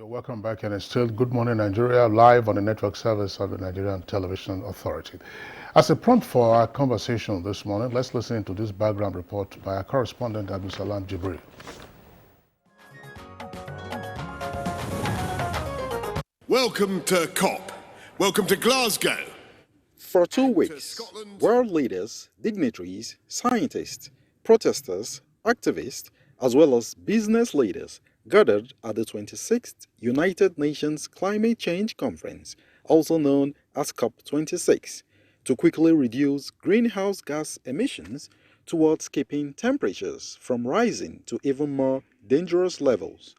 Welcome back, and it's still Good Morning Nigeria, live on the network service of the Nigerian Television Authority. As a prompt for our conversation this morning, let's listen to this background report by our correspondent, Abdulsalam Jibril. Welcome to COP. Welcome to Glasgow. For 2 weeks, world leaders, dignitaries, scientists, protesters, activists, as well as business leaders gathered at the 26th United Nations Climate Change Conference, also known as COP26, to quickly reduce greenhouse gas emissions towards keeping temperatures from rising to even more dangerous levels.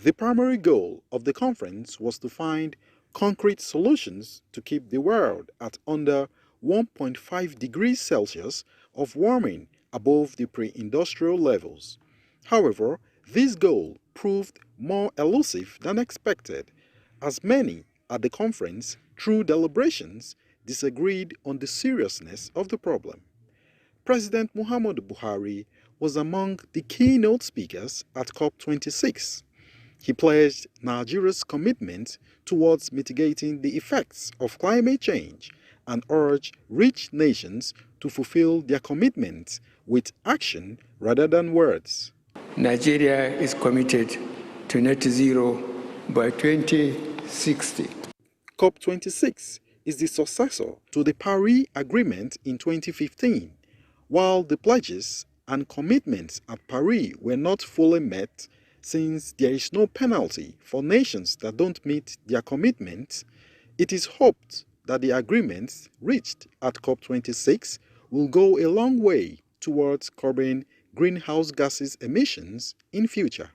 The primary goal of the conference was to find concrete solutions to keep the world at under 1.5 degrees Celsius of warming above the pre-industrial levels. However, this goal proved more elusive than expected, as many at the conference, through deliberations, disagreed on the seriousness of the problem. President Muhammadu Buhari was among the keynote speakers at COP26. He pledged Nigeria's commitment towards mitigating the effects of climate change and urged rich nations to fulfill their commitments with action rather than words. Nigeria is committed to net zero by 2060. COP26 is the successor to the Paris Agreement in 2015. While the pledges and commitments at Paris were not fully met, since there is no penalty for nations that don't meet their commitments, it is hoped that the agreements reached at COP26 will go a long way towards curbing greenhouse gases emissions in future.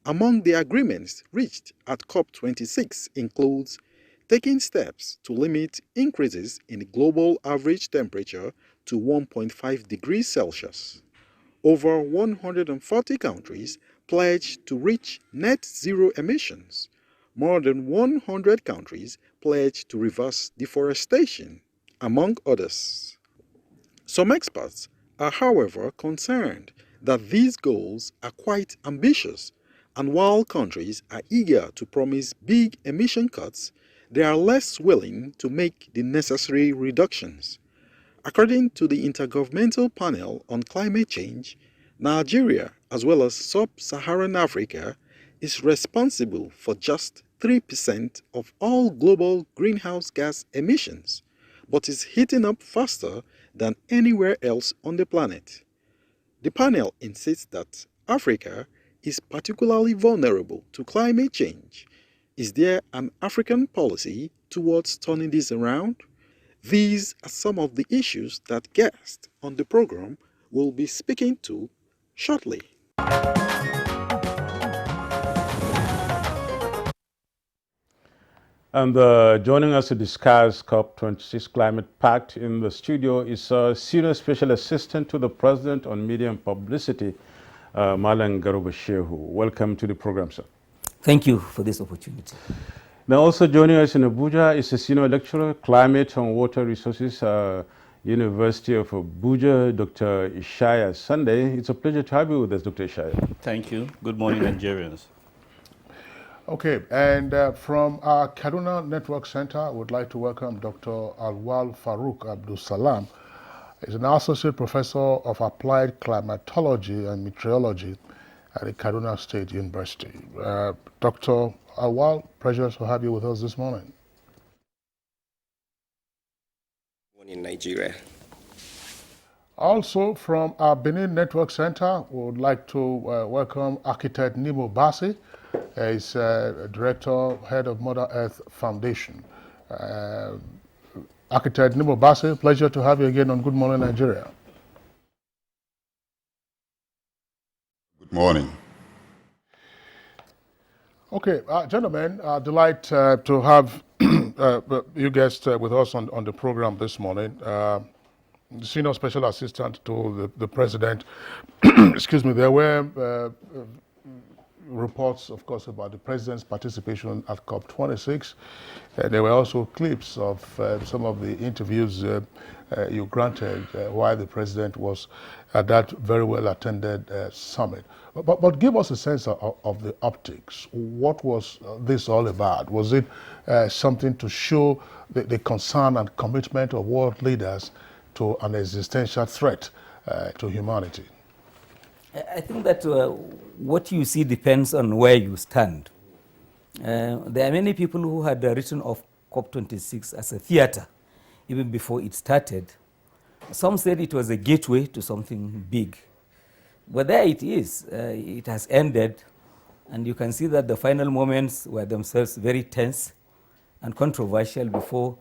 Among the agreements reached at COP26 includes taking steps to limit increases in global average temperature to 1.5 degrees Celsius. Over 140 countries pledged to reach net zero emissions. More than 100 countries pledged to reverse deforestation, among others. Some experts are, however, concerned that these goals are quite ambitious, and while countries are eager to promise big emission cuts, they are less willing to make the necessary reductions. According to the Intergovernmental Panel on Climate Change, Nigeria, as well as sub-Saharan Africa, is responsible for just 3% of all global greenhouse gas emissions, but is heating up faster than anywhere else on the planet. The panel insists that Africa is particularly vulnerable to climate change. Is there an African policy towards turning this around? These are some of the issues that guests on the program will be speaking to shortly. And joining us to discuss COP26 Climate Pact in the studio is Senior Special Assistant to the President on Media and Publicity, Malang Garuba Shehu. Welcome to the program, sir. Thank you for this opportunity. Now also joining us in Abuja is a Senior Lecturer, Climate and Water Resources, University of Abuja, Dr. Ishaya Sunday. It's a pleasure to have you with us, Dr. Ishaya. Thank you. Good morning, Nigerians. Okay, and from our Kaduna Network Center, I would like to welcome Dr. Alwal Farouk Abdul Salam. He's an Associate Professor of Applied Climatology and Meteorology at the Kaduna State University. Dr. Alwal, pleasure to have you with us this morning. In Nigeria. Also from our Benin Network Center, we would like to welcome Architect Nimo Bassi. He's Director, Head of Mother Earth Foundation. Architect Nimo Bassi, pleasure to have you again on Good Morning Nigeria. Good morning. Okay, gentlemen, delight to have you guys with us on the program this morning. Senior Special Assistant to the President. Excuse me. There were reports, of course, about the president's participation at COP26. There were also clips of some of the interviews you granted while the president was at that very well-attended summit. But give us a sense of the optics. What was this all about? Was it something to show the concern and commitment of world leaders to an existential threat to humanity? I think that what you see depends on where you stand. There are many people who had written of COP26 as a theater, even before it started. Some said it was a gateway to something big. But there it is. It has ended, and you can see that the final moments were themselves very tense and controversial before.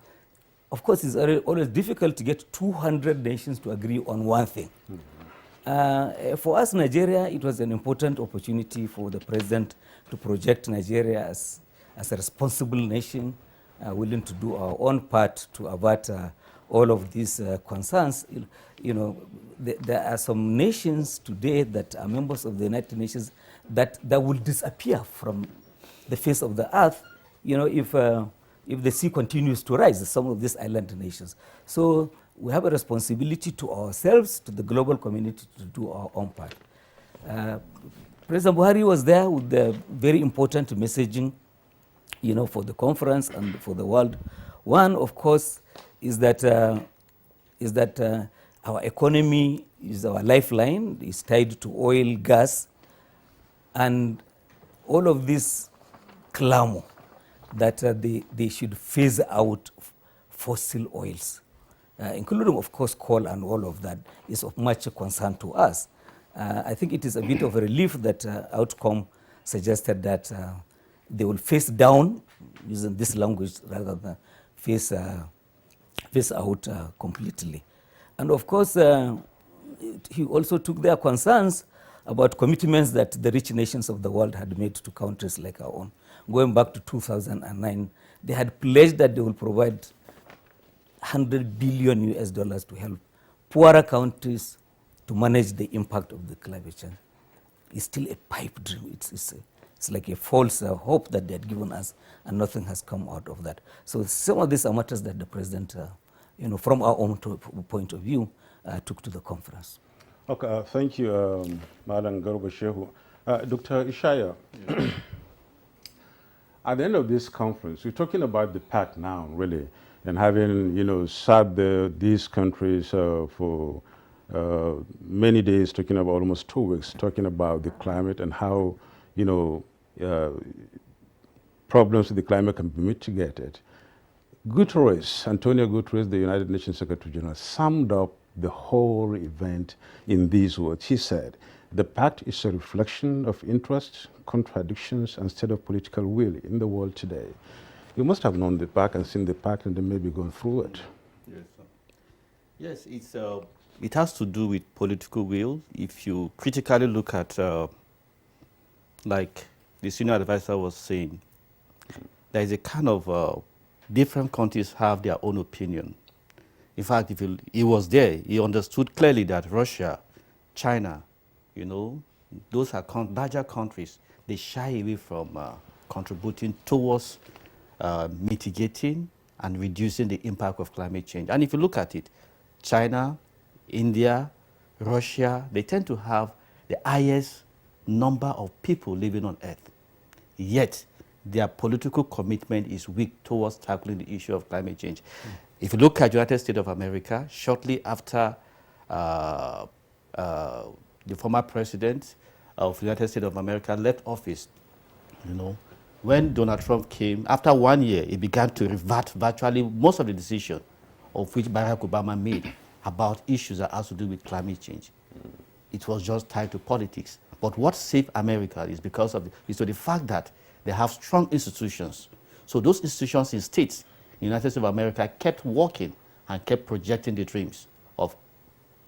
Of course, it's always difficult to get 200 nations to agree on one thing. For us, Nigeria, it was an important opportunity for the president to project Nigeria as a responsible nation, willing to do our own part to avert all of these concerns. You know, there are some nations today that are members of the United Nations that will disappear from the face of the earth, you know, if the sea continues to rise, some of these island nations. So we have a responsibility to ourselves, to the global community, to do our own part. President Buhari was there with the very important messaging, you know, for the conference and for the world. One, of course, is that our economy is our lifeline, is tied to oil, gas, and all of this clamor that they should phase out fossil oils, including, of course, coal, and all of that is of much concern to us. I think it is a bit of a relief that outcome suggested that they will phase down, using this language, rather than phase out completely. And of course, he also took their concerns about commitments that the rich nations of the world had made to countries like our own. Going back to 2009, they had pledged that they will provide $100 billion to help poorer countries to manage the impact of the climate change. It's still a pipe dream. It's like a false hope that they had given us, and nothing has come out of that. So some of these are matters that the president, you know, from our own point of view, took to the conference. Okay, thank you, Madam Garba Shehu. Dr. Ishaya, at the end of this conference, we're talking about the Pact now, really, and having, you know, sat these countries for many days, talking about almost 2 weeks, talking about the climate and how, you know, problems with the climate can be mitigated. Antonio Guterres, the United Nations Secretary General, summed up the whole event in these words. He said, "The Pact is a reflection of interests, contradictions, and state of political will in the world today." You must have known the Pact and seen the Pact and then maybe gone through it. Yes, it has to do with political will. If you critically look at, like the senior advisor was saying, there is a kind of different countries have their own opinion. In fact, if he was there, he understood clearly that Russia, China, you know, those are larger countries. They shy away from contributing towards mitigating and reducing the impact of climate change. And if you look at it, China, India, Russia, they tend to have the highest number of people living on Earth. Yet, their political commitment is weak towards tackling the issue of climate change. If you look at the United States of America, shortly after the former president of the United States of America left office, you know, when Donald Trump came, after 1 year, he began to revert virtually most of the decision of which Barack Obama made about issues that has to do with climate change. It was just tied to politics. But what saved America is because of the fact that they have strong institutions. So those institutions in states, in the United States of America, kept working and kept projecting the dreams of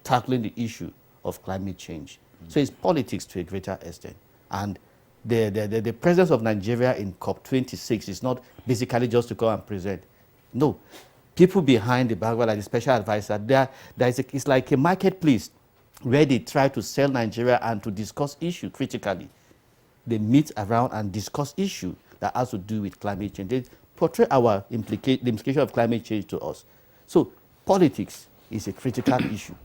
tackling the issue of climate change. So it's politics to a greater extent. And the presence of Nigeria in COP26 is not basically just to come and present. No. People behind the background, like the special advisor, it's like a marketplace where they try to sell Nigeria and to discuss issues critically. They meet around and discuss issues that has to do with climate change. They portray the implication of climate change to us. So politics is a critical issue.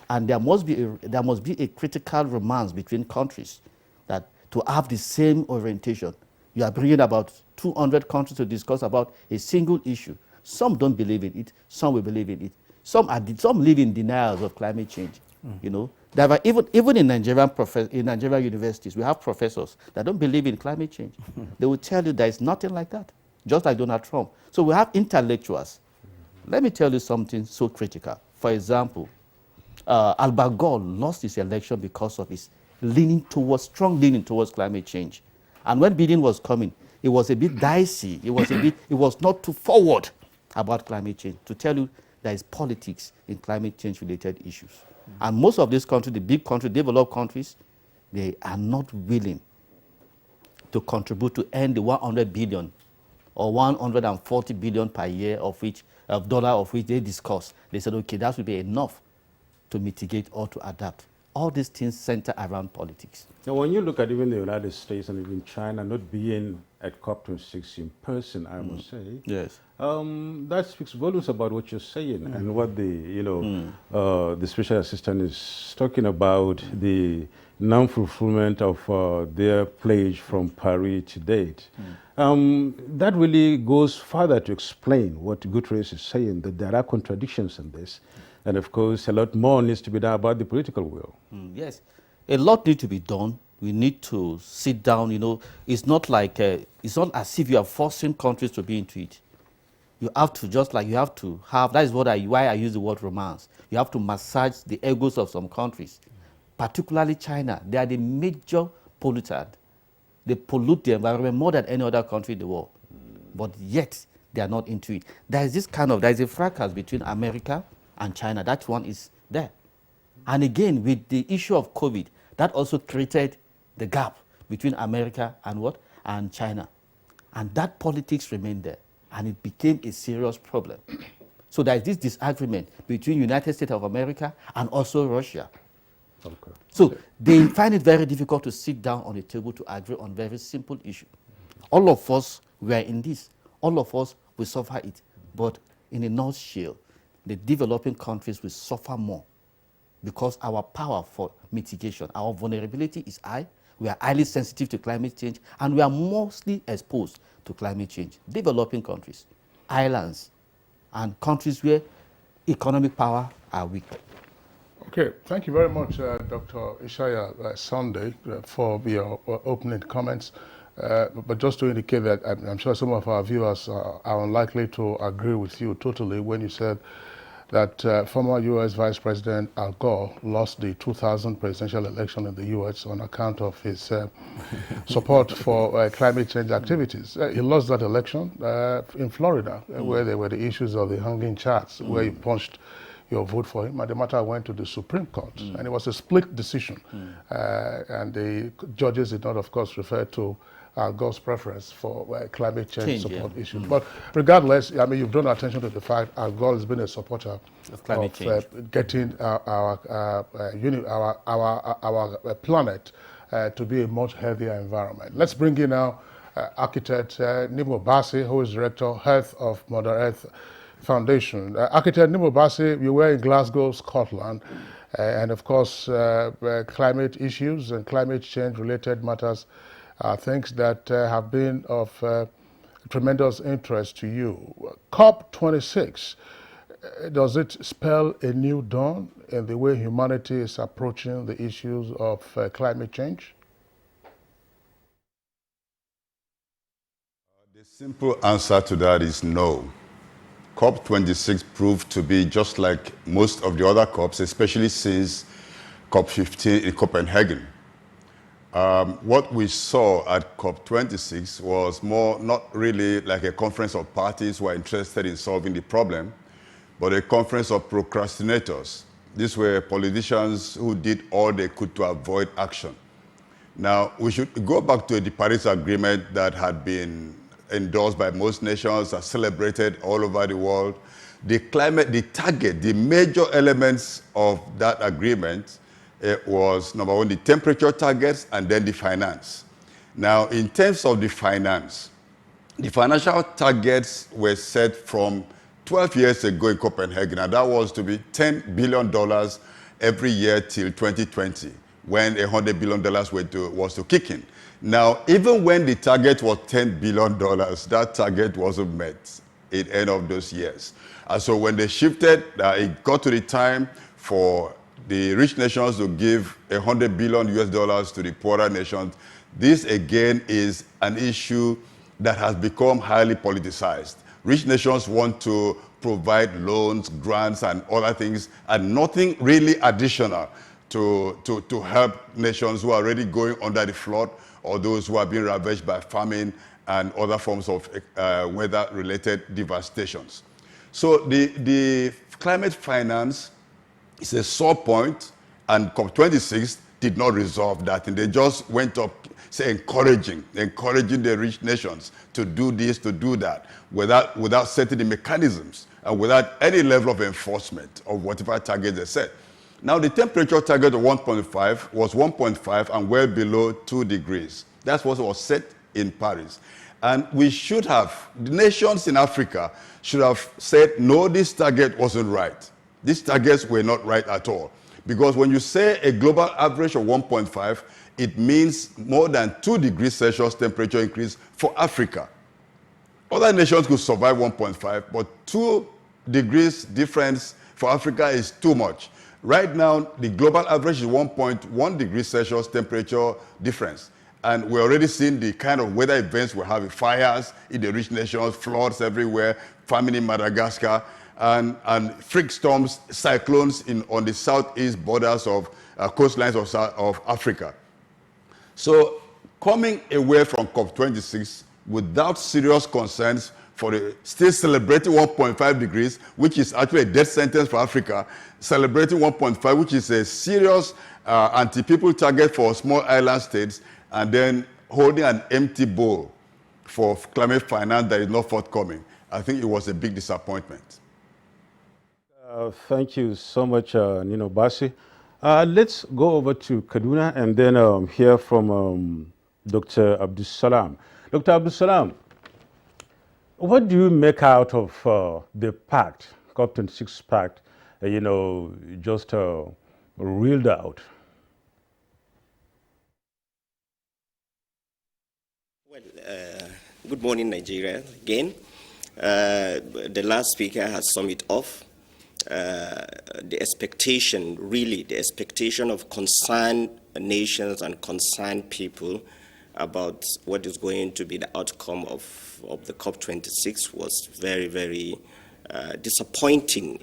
And there must be a critical romance between countries that to have the same orientation. You are bringing about 200 countries to discuss about a single issue. Some don't believe in it, some will believe in it. Some live in denials of climate change. You know, there are even in Nigerian universities, we have professors that don't believe in climate change. They will tell you there is nothing like that, just like Donald Trump. So we have intellectuals. Let me tell you something so critical. For example, Albert Gore lost his election because of his strong leaning towards climate change. And when Biden was coming, it was a bit dicey. It was not too forward about climate change. To tell you there is politics in climate change related issues. And most of these countries, the big countries, developed countries, they are not willing to contribute to end the 100 billion or 140 billion per year of which they discuss. They said, okay, that would be enough to mitigate or to adapt. All these things center around politics. Now, when you look at even the United States and even China not being at COP26 in person, I must say, yes, that speaks volumes about what you're saying and what the special assistant is talking about, the non-fulfillment of their pledge from Paris to date. That really goes further to explain what Guterres is saying, that there are contradictions in this. And of course, a lot more needs to be done about the political will. Yes, a lot needs to be done. We need to sit down. You know, it's not like it's not as if you are forcing countries to be into it. You have to that is why I use the word romance. You have to massage the egos of some countries, particularly China. They are the major polluter. They pollute the environment more than any other country in the world, but yet they are not into it. There is a fracas between America and China. That one is there. And again, with the issue of COVID, that also created the gap between America and China. And that politics remained there. And it became a serious problem. So there is this disagreement between United States of America and also Russia. Okay. So they find it very difficult to sit down on a table to agree on very simple issues. All of us were in this. All of us will suffer it. But in a nutshell, the developing countries will suffer more because our power for mitigation, our vulnerability is high, we are highly sensitive to climate change, and we are mostly exposed to climate change. Developing countries, islands, and countries where economic power are weak. Okay, thank you very much, Dr. Ishaya Sunday, for your opening comments. But just to indicate that I'm sure some of our viewers are unlikely to agree with you totally when you said that former U.S. Vice President Al Gore lost the 2000 presidential election in the U.S. on account of his support for climate change activities. He lost that election in Florida, where there were the issues of the hanging charts, where you punched your vote for him, and the matter went to the Supreme Court, and it was a split decision. And the judges did not, of course, refer to Gore's preference for climate change support issues. But regardless, I mean, you've drawn attention to the fact Al Gore has been a supporter of climate change, getting our planet to be a much healthier environment. Let's bring in now architect Nimo Basi, who is director health of Mother Earth Foundation. Architect Nimo Basi, you were in Glasgow, Scotland, and of course, climate issues and climate change related matters are things that have been of tremendous interest to you. COP26, does it spell a new dawn in the way humanity is approaching the issues of climate change? The simple answer to that is no. COP26 proved to be just like most of the other COPs, especially since COP15 in Copenhagen. What we saw at COP26 was more not really like a conference of parties who are interested in solving the problem, but a conference of procrastinators. These were politicians who did all they could to avoid action. Now, we should go back to the Paris Agreement that had been endorsed by most nations, are celebrated all over the world. The climate, the target, the major elements of that agreement was, number one, the temperature targets and then the finance. Now, in terms of the finance, the financial targets were set from 12 years ago in Copenhagen, and that was to be $10 billion every year till 2020, when $100 billion was to kick in. Now, even when the target was $10 billion, that target wasn't met at the end of those years. And so when they shifted, it got to the time for the rich nations to give $100 billion US to the poorer nations. This again is an issue that has become highly politicized. Rich nations want to provide loans, grants, and other things, and nothing really additional to help nations who are already going under the flood, or those who are being ravaged by famine and other forms of weather-related devastations. So the climate finance is a sore point, and COP26 did not resolve that, and they just went up, say, encouraging the rich nations to do this, to do that, without setting the mechanisms and without any level of enforcement of whatever target they set. Now, the temperature target of 1.5 was 1.5 and well below 2 degrees. That's what was set in Paris. And we should have, the nations in Africa should have said, no, this target wasn't right. These targets were not right at all. Because when you say a global average of 1.5, it means more than 2 degrees Celsius temperature increase for Africa. Other nations could survive 1.5, but 2 degrees difference for Africa is too much. Right now, the global average is 1.1 degrees Celsius temperature difference. And we're already seeing the kind of weather events we're having: fires in the rich nations, floods everywhere, famine in Madagascar, and freak storms, cyclones on the southeast borders of coastlines of Africa. So coming away from COP26 without serious concerns for the still celebrating 1.5 degrees, which is actually a death sentence for Africa, celebrating 1.5, which is a serious anti-people target for small island states, and then holding an empty bowl for climate finance that is not forthcoming. I think it was a big disappointment. Thank you so much, Nino Basi. Let's go over to Kaduna and then hear from Dr. Abdul Salam. Dr. Abdul Salam, what do you make out of the Pact, COP26 Pact, just reeled out? Well, good morning, Nigeria, again. The last speaker has summed it off. The expectation of concerned nations and concerned people about what is going to be the outcome of the COP26 was very, very disappointing,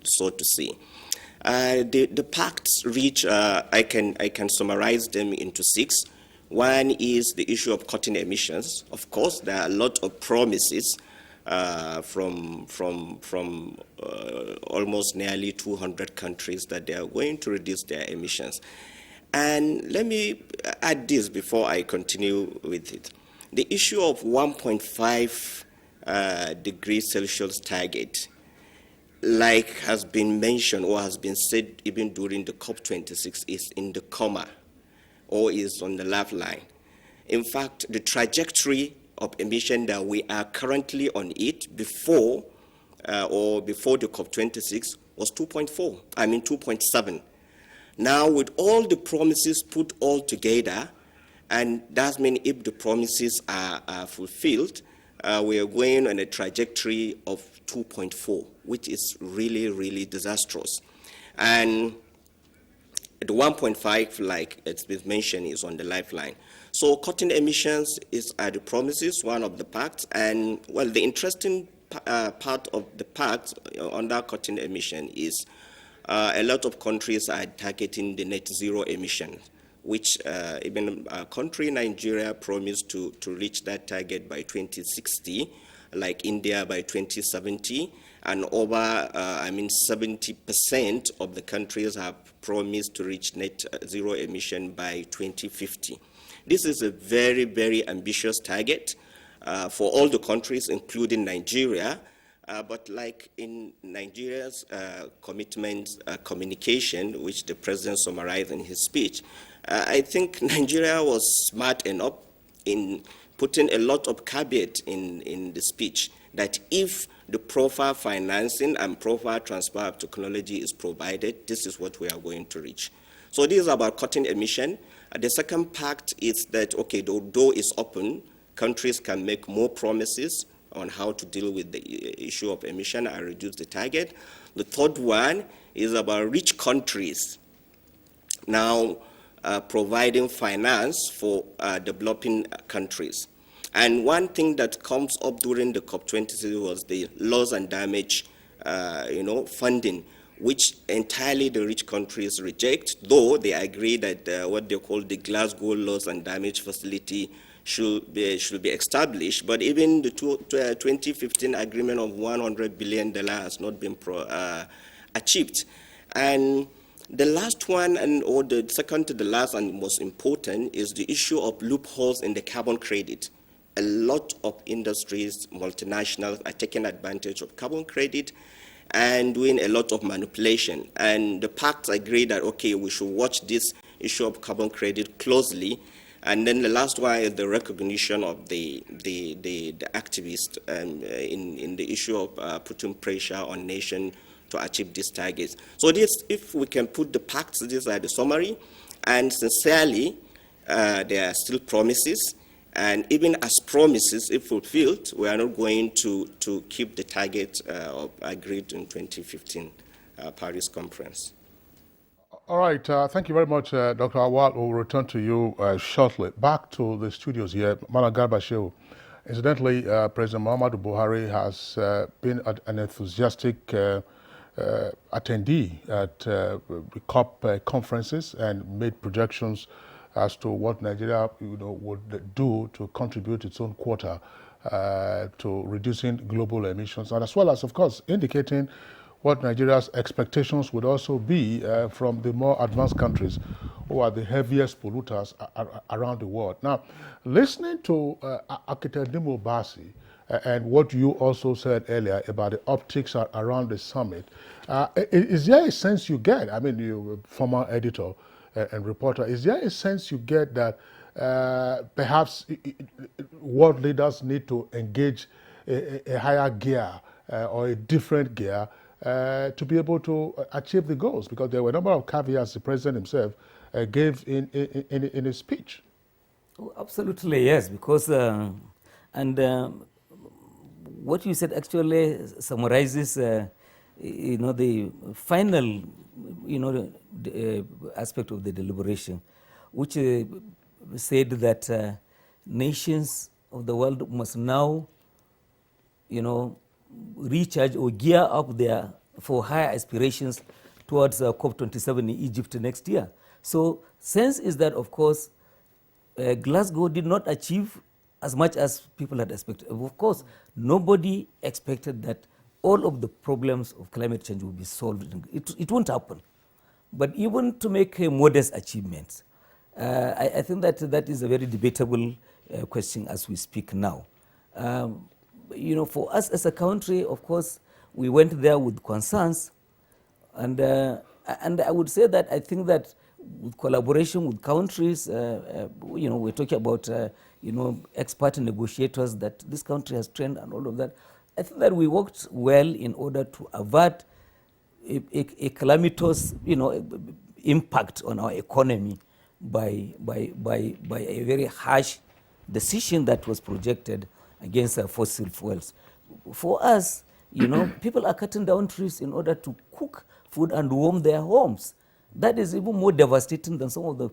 so to say. The pacts reach, I can summarize them into 6. One is the issue of cutting emissions. Of course, there are a lot of promises from almost nearly 200 countries that they are going to reduce their emissions. And let me add this before I continue with it. The issue of 1.5 degrees Celsius target, like has been mentioned or has been said even during the COP26, is in the coma or is on the lifeline. In fact, the trajectory of emission that we are currently on it before the COP26 was 2.7. Now, with all the promises put all together, and that means if the promises are fulfilled, we are going on a trajectory of 2.4, which is really, really disastrous. And the 1.5, like it's been mentioned, is on the lifeline. So cutting emissions are the promises, one of the pacts, and well, the interesting part of the pact under cutting emission is a lot of countries are targeting the net zero emission, which even our country, Nigeria, promised to reach that target by 2060, like India by 2070, and over, 70% of the countries have promised to reach net zero emission by 2050. This is a very, very ambitious target for all the countries, including Nigeria. But like in Nigeria's commitment communication, which the president summarized in his speech, I think Nigeria was smart enough in putting a lot of caveat in the speech that if the proper financing and proper transfer of technology is provided, this is what we are going to reach. So this is about cutting emission. The second pact is that, okay, the door is open. Countries can make more promises on how to deal with the issue of emission and reduce the target. The third one is about rich countries now providing finance for developing countries. And one thing that comes up during the COP26 was the loss and damage funding, which entirely the rich countries reject, though they agree that what they call the Glasgow loss and damage facility should be established. But even the 2015 agreement of $100 billion has not been achieved. And the last one, or the second to the last and most important, is the issue of loopholes in the carbon credit. A lot of industries, multinationals, are taking advantage of carbon credit and doing a lot of manipulation. And the Pact agreed that, okay, we should watch this issue of carbon credit closely. And then the last one is the recognition of the activists in the issue of putting pressure on nations to achieve these targets. So this, if we can put the pacts, these are the summary, and sincerely, there are still promises, and even as promises, if fulfilled, we are not going to keep the target agreed in 2015 Paris conference. All right, thank you very much, Dr. Awal. We'll return to you shortly. Back to the studios here, Malam Garba Shehu. Incidentally, President Muhammadu Buhari has been an enthusiastic attendee at the COP conferences and made projections as to what Nigeria would do to contribute its own quota to reducing global emissions, and as well as, of course, indicating what Nigeria's expectations would also be from the more advanced countries who are the heaviest polluters around the world. Now, listening to Architect Dimo Basi and what you also said earlier about the optics around the summit, is there a sense you get, I mean, you former editor and reporter, is there a sense you get that perhaps world leaders need to engage a higher gear or a different gear to be able to achieve the goals? Because there were a number of caveats the president himself gave in his speech. Oh, absolutely, yes, because what you said actually summarizes the final aspect of the deliberation, which said that nations of the world must now recharge or gear up for higher aspirations towards COP27 in Egypt next year. So sense is that, of course, Glasgow did not achieve as much as people had expected. Of course, nobody expected that all of the problems of climate change will be solved. It won't happen. But even to make modest achievements, I think that is a very debatable question as we speak now. For us as a country, of course, we went there with concerns, and I would say that I think that with collaboration with countries, we're talking about expert negotiators that this country has trained and all of that. I think that we worked well in order to avert a calamitous, impact on our economy by a very harsh decision that was projected against fossil fuels. For us, people are cutting down trees in order to cook food and warm their homes. That is even more devastating than some of the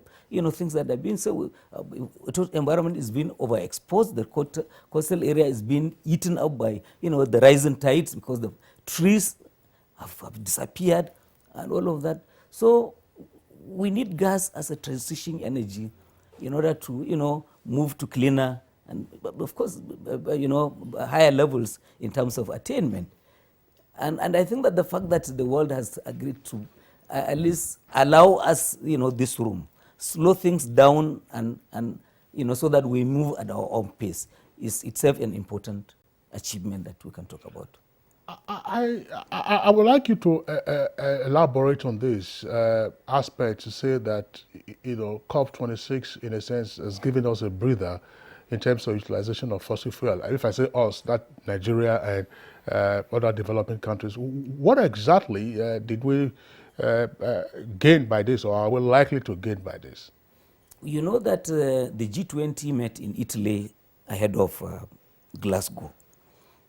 things that have been. So the environment is being overexposed. The coastal area is being eaten up by the rising tides because the trees have disappeared and all of that. So we need gas as a transition energy in order to move to cleaner and, of course, higher levels in terms of attainment. And I think that the fact that the world has agreed to at least allow us, this room, slow things down and so that we move at our own pace is itself an important achievement that we can talk about. I would like you to elaborate on this aspect to say that COP26 in a sense has given us a breather in terms of utilization of fossil fuel? And if I say us, that Nigeria and other developing countries, what exactly did we gain by this, or are we likely to gain by this? You know that the G20 met in Italy ahead of Glasgow.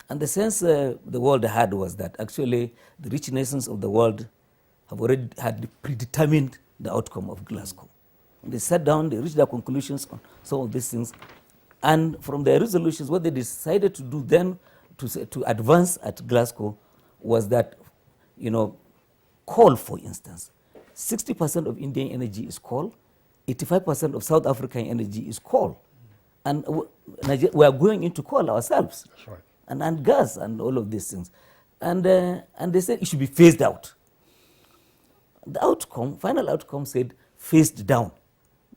And the sense the world had was that actually the rich nations of the world have already had predetermined the outcome of Glasgow. They sat down, they reached their conclusions on some of these things. And from their resolutions, what they decided to do then to advance at Glasgow was that, coal, for instance, 60% of Indian energy is coal, 85% of South African energy is coal. And we are going into coal ourselves. That's right. And gas and all of these things. And they said it should be phased out. The outcome, final outcome said phased down.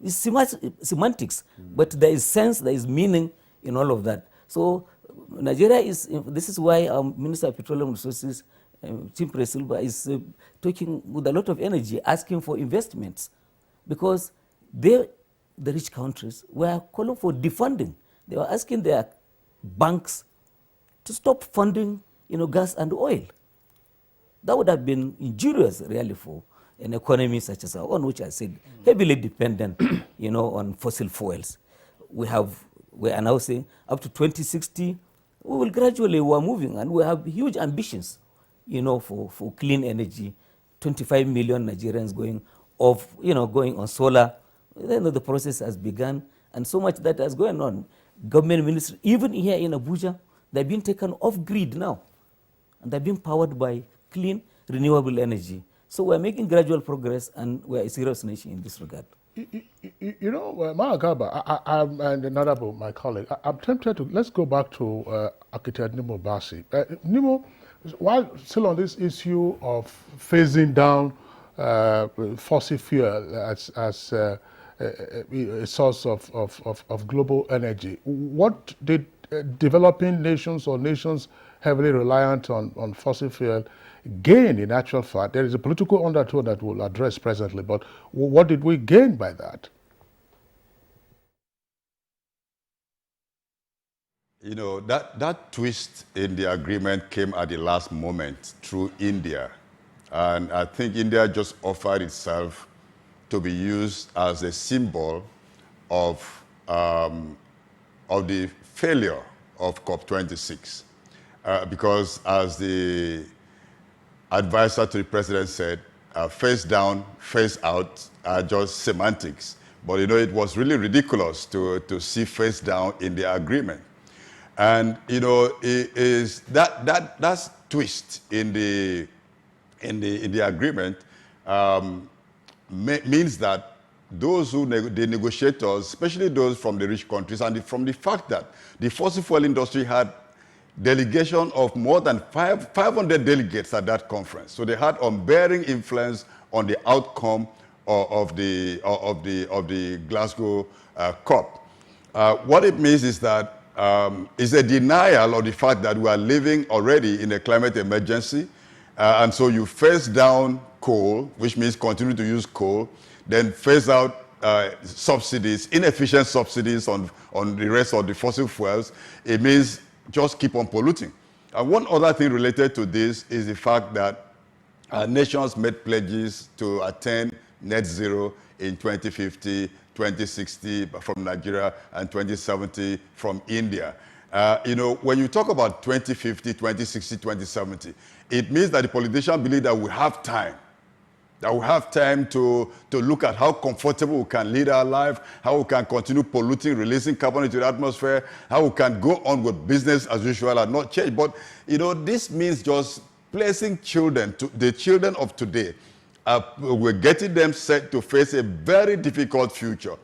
It's semantics, but there is sense, there is meaning in all of that. So Nigeria this is why our Minister of Petroleum Resources, Chimpre Silva, is talking with a lot of energy, asking for investments, because the rich countries were calling for defunding. They were asking their banks to stop funding, gas and oil. That would have been injurious, really, for an economy such as our own, which I said heavily dependent, on fossil fuels. We are now saying up to 2060, we are moving, and we have huge ambitions, for clean energy. 25 million Nigerians going on solar. The process has begun, and so much that is going on. Government ministries, even here in Abuja, they've been taken off grid now, and they've been powered by clean, renewable energy. So we're making gradual progress, and we're a serious nation in this regard. Mahagaba, and another my colleague, I'm tempted to, let's go back to architect Nimo Basi. Nimo, while still on this issue of phasing down fossil fuel as a source of global energy, what did developing nations or nations heavily reliant on fossil fuel gain in actual fact? There is a political undertone that we'll address presently, but what did we gain by that? That twist in the agreement came at the last moment through India. And I think India just offered itself to be used as a symbol of the failure of COP26. Because as the advisor to the president said, phase down, phase out are just semantics. But it was really ridiculous to see phase down in the agreement. And it is that twist in the agreement means that those the negotiators, especially those from the rich countries, and from the fact that the fossil fuel industry had delegation of more than 500 delegates at that conference. So they had unbearing influence on the outcome of the Glasgow COP. What it means is that it's a denial of the fact that we are living already in a climate emergency. And so you phase down coal, which means continue to use coal, then phase out subsidies, inefficient subsidies on the rest of the fossil fuels. It means just keep on polluting. And one other thing related to this is the fact that nations made pledges to attain net zero in 2050, 2060 from Nigeria, and 2070 from India. When you talk about 2050, 2060, 2070, it means that the politicians believe that we have time. That we have time to look at how comfortable we can lead our life, how we can continue polluting, releasing carbon into the atmosphere, how we can go on with business as usual and not change. But, this means just placing the children of today, we're getting them set to face a very difficult future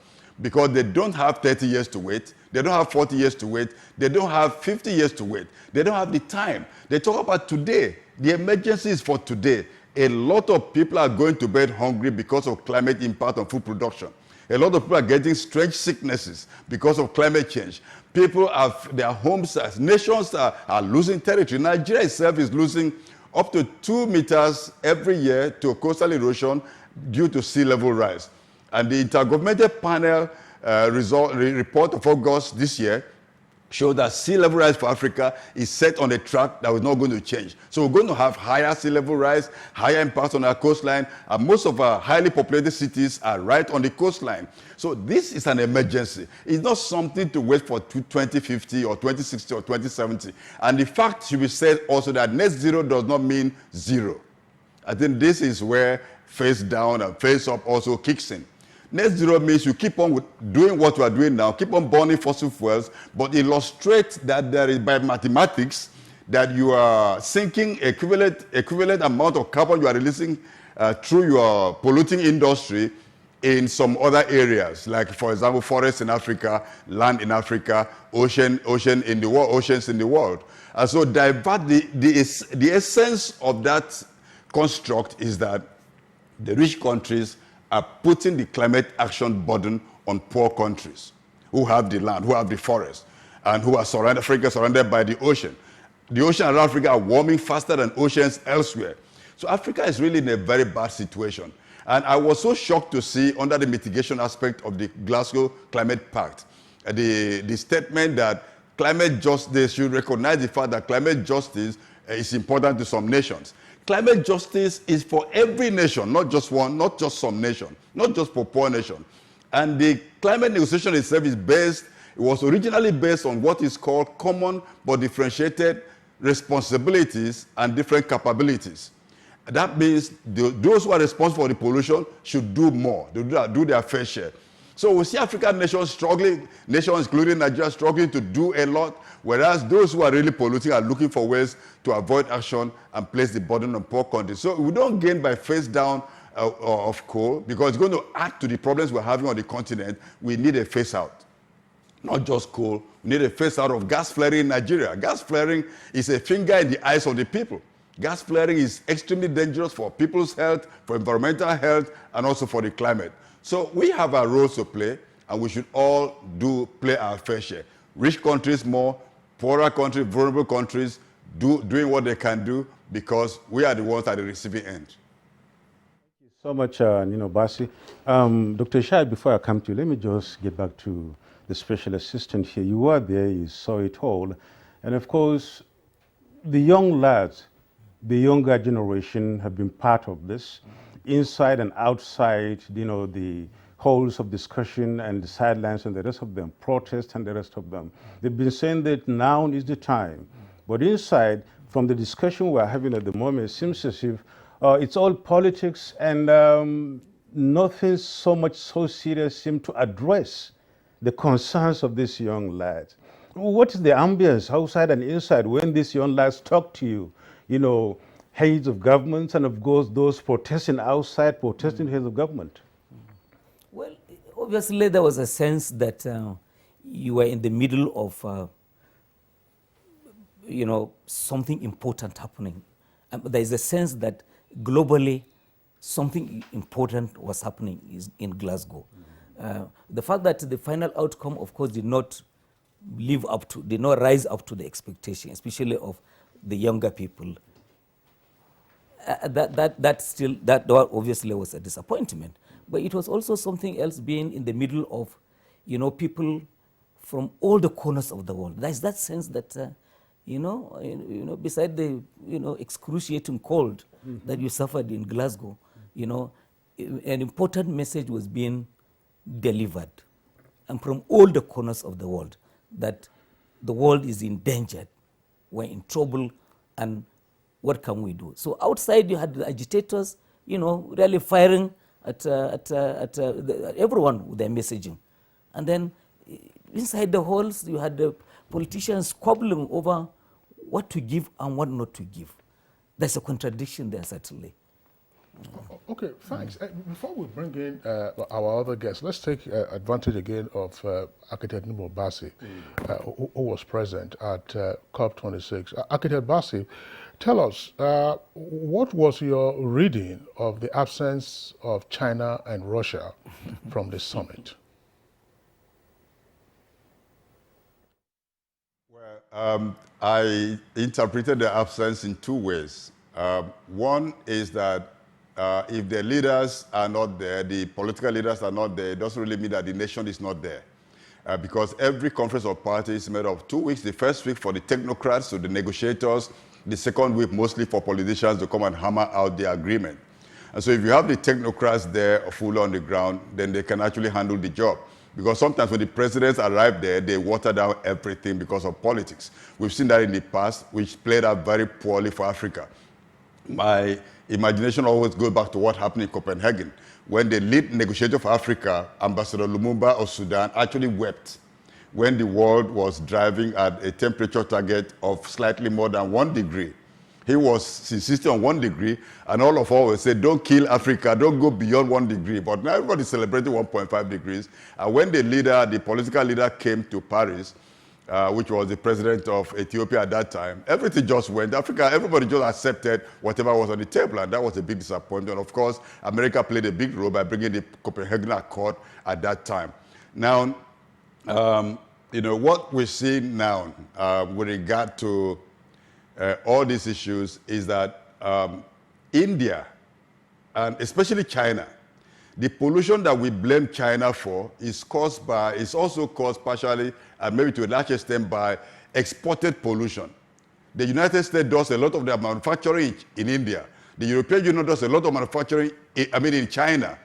because they don't have 30 years to wait. They don't have 40 years to wait. They don't have 50 years to wait. They don't have the time. They talk about today. The emergency is for today. A lot of people are going to bed hungry because of climate impact on food production. A lot of people are getting strange sicknesses because of climate change. People have their homes, nations are losing territory. Nigeria itself is losing up to 2 meters every year to coastal erosion due to sea level rise. And the Intergovernmental Panel report of August this year showed that sea level rise for Africa is set on a track that is not going to change. So we're going to have higher sea level rise, higher impacts on our coastline, and most of our highly populated cities are right on the coastline. So this is an emergency. It's not something to wait for 2050 or 2060 or 2070. And the fact should be said also that net zero does not mean zero. I think this is where face down and face up also kicks in. Net zero means you keep on doing what you are doing now, keep on burning fossil fuels, but illustrate that there is, by mathematics, that you are sinking equivalent amount of carbon you are releasing through your polluting industry in some other areas, like, for example, forests in Africa, land in Africa, oceans in the world. And so divert the essence of that construct is that the rich countries are putting the climate action burden on poor countries who have the land, who have the forest, and who are surrounded by the ocean. The ocean around Africa are warming faster than oceans elsewhere. So Africa is really in a very bad situation. And I was so shocked to see, under the mitigation aspect of the Glasgow Climate Pact, the statement that they should recognize the fact that climate justice is important to some nations. Climate justice is for every nation, not just one, not just some nation, not just for poor nation. And the climate negotiation itself was originally based on what is called common but differentiated responsibilities and different capabilities. That means those who are responsible for the pollution should do more, do their fair share. So we see African nations struggling, nations including Nigeria struggling to do a lot, whereas those who are really polluting are looking for ways to avoid action and place the burden on poor countries. So we don't gain by face down of coal, because it's going to add to the problems we're having on the continent. We need a face out. Not just coal, we need a face out of gas flaring in Nigeria. Gas flaring is a finger in the eyes of the people. Gas flaring is extremely dangerous for people's health, for environmental health, and also for the climate. So we have our roles to play, and we should all play our fair share. Rich countries more, poorer countries, vulnerable countries, doing what they can do, because we are the ones at the receiving end. Thank you so much, Basi. Dr. Shai, before I come to you, let me just get back to the special assistant here. You were there, you saw it all. And of course, the young lads, the younger generation have been part of this. Inside and outside, the halls of discussion and the sidelines and the rest of them, protests and the rest of them. They've been saying that now is the time. But inside, from the discussion we're having at the moment, it seems as if it's all politics and nothing so serious seems to address the concerns of these young lads. What is the ambience outside and inside when these young lads talk to you, heads of governments, and of course those protesting outside, protesting heads of government? Well, obviously there was a sense that you were in the middle of, something important happening. There is a sense that globally something important was happening in Glasgow. The fact that the final outcome, of course, did not rise up to the expectation, especially of the younger people. That obviously was a disappointment. But it was also something else, being in the middle of, people from all the corners of the world. There's that sense that, beside the, excruciating cold that you suffered in Glasgow, an important message was being delivered, and from all the corners of the world, that the world is in danger, we're in trouble, and what can we do? So outside you had the agitators, really firing at everyone with their messaging. And then inside the halls, you had the politicians squabbling over what to give and what not to give. There's a contradiction there, certainly. Okay, thanks. Before we bring in our other guests, let's take advantage again of Architect Numo Basi, who was present at COP26. Architect Basi, tell us, what was your reading of the absence of China and Russia from the summit? Well, I interpreted the absence in two ways. One is that if the leaders are not there, the political leaders are not there, it doesn't really mean that the nation is not there. Because every conference of parties is made of 2 weeks. The first week for the technocrats, so the negotiators, the second week mostly for politicians to come and hammer out the agreement. And so if you have the technocrats there full on the ground, then they can actually handle the job. Because sometimes when the presidents arrive there, they water down everything because of politics. We've seen that in the past, which played out very poorly for Africa. My imagination always goes back to what happened in Copenhagen, when the lead negotiator for Africa, Ambassador Lumumba of Sudan, actually wept when the world was driving at a temperature target of slightly more than 1 degree. He was insisting on 1 degree, and all of us would say, don't kill Africa, don't go beyond 1 degree. But now everybody's celebrating 1.5 degrees. And when the political leader came to Paris, which was the president of Ethiopia at that time, everything just went. Africa, everybody just accepted whatever was on the table, and that was a big disappointment. Of course, America played a big role by bringing the Copenhagen Accord at that time. Now, what we're seeing now with regard to all these issues is that India, and especially China, the pollution that we blame China for is also caused partially, and maybe to a large extent, by exported pollution. The United States does a lot of their manufacturing in India. The European Union does a lot of manufacturing, in China.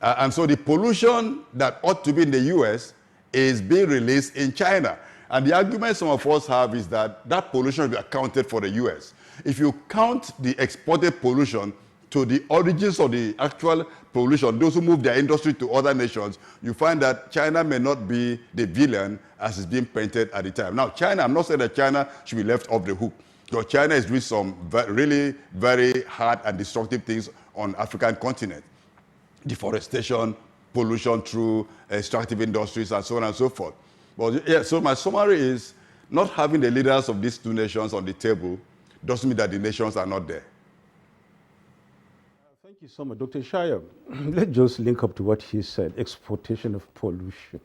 And so the pollution that ought to be in the US is being released in China. And the argument some of us have is that that pollution will be accounted for the US. If you count the exported pollution to the origins of the actual pollution, those who move their industry to other nations, you find that China may not be the villain as is being painted at the time. Now, China, I'm not saying that China should be left off the hook, because China is doing some really very hard and destructive things on the African continent. Deforestation, pollution through extractive industries, and so on and so forth. But yeah, so my summary is, not having the leaders of these two nations on the table doesn't mean that the nations are not there. Thank you so much, Dr. Shaya. Let's just link up to what he said, exportation of pollution.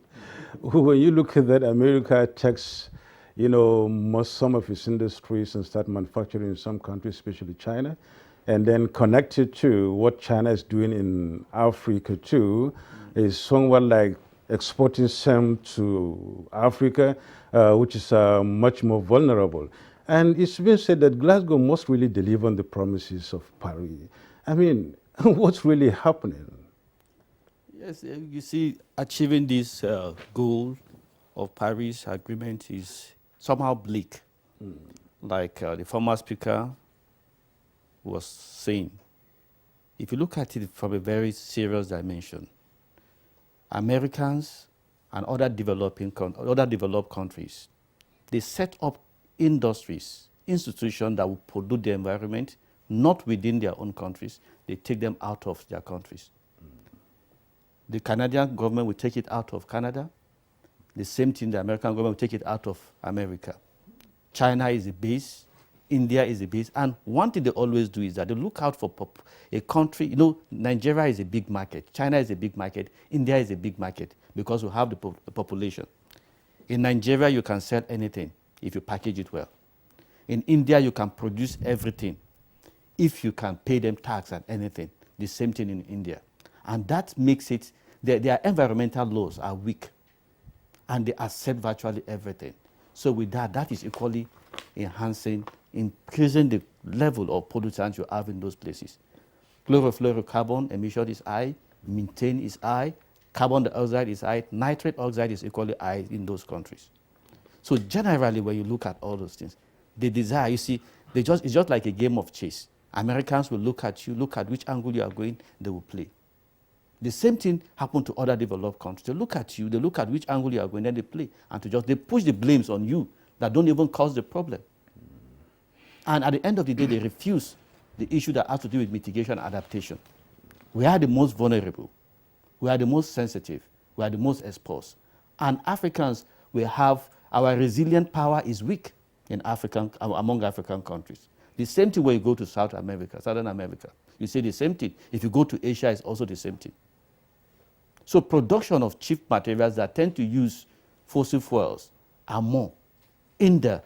When you look at that, America takes, some of its industries and start manufacturing in some countries, especially China, and then connect it to what China is doing in Africa too, is somewhat like exporting some to Africa, which is much more vulnerable. And it's been said that Glasgow must really deliver on the promises of Paris. I mean, what's really happening? Yes, you see, achieving this goal of Paris Agreement is somehow bleak. Like the former speaker was saying, if you look at it from a very serious dimension, Americans and other developed countries, they set up industries, institutions that will pollute the environment, not within their own countries. They take them out of their countries. The Canadian government will take it out of Canada. The same thing, the American government will take it out of America. China is the base. India is the base. And one thing they always do is that they look out for a country. Nigeria is a big market. China is a big market. India is a big market because we have the population. In Nigeria, you can sell anything if you package it well. In India, you can produce everything if you can pay them tax and anything. The same thing in India. And that makes it, their environmental laws are weak. And they accept virtually everything. So with that is equally increasing the level of pollutants you have in those places. Chlorofluorocarbon emission is high, methane is high, carbon dioxide is high, nitrate oxide is equally high in those countries. So generally, when you look at all those things, the desire, you see, it's just like a game of chess. Americans will look at you, look at which angle you are going, they will play. The same thing happened to other developed countries. They look at you, they look at which angle you are going, then they play. And they push the blames on you that don't even cause the problem. And at the end of the day, they refuse the issue that has to do with mitigation and adaptation. We are the most vulnerable. We are the most sensitive. We are the most exposed. And Africans, our resilient power is weak among African countries. The same thing when you go to Southern America. You see the same thing. If you go to Asia, it's also the same thing. So production of cheap materials that tend to use fossil fuels are more in the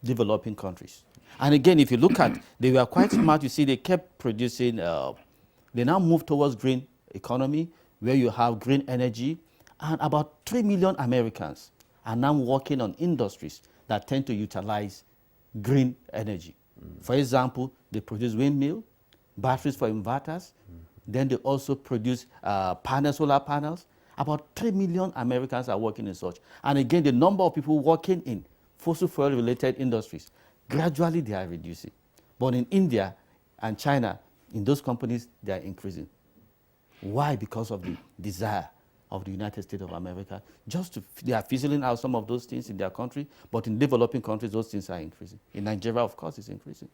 developing countries. And again, if you look at, they were quite smart. You see, they kept producing, they now moved towards green economy, where you have green energy, and about 3 million Americans are now working on industries that tend to utilize green energy. For example, they produce windmill, batteries for inverters, then they also produce solar panels. About 3 million Americans are working in such. And again, the number of people working in fossil fuel related industries, gradually they are reducing. But in India and China, in those companies, they are increasing. Why? Because of the desire of the United States of America. They are fizzling out some of those things in their country, but in developing countries, those things are increasing. In Nigeria, of course, it's increasing.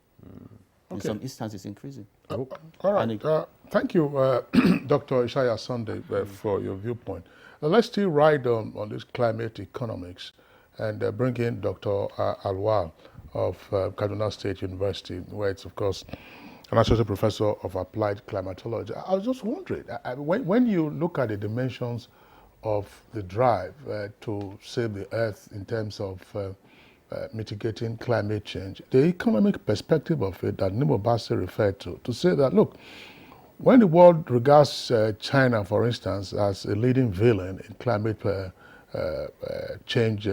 In some instances, it's increasing. All right. Thank you, Dr. Ishaya Sunday, for your viewpoint. Let's still ride on this climate economics and bring in Dr. Alwal of Kaduna State University, where it's, of course, an associate professor of applied climatology. I was just wondering, when you look at the dimensions of the drive to save the Earth in terms of mitigating climate change, the economic perspective of it that Nimo Bassey referred to say that, look, when the world regards China, for instance, as a leading villain in climate change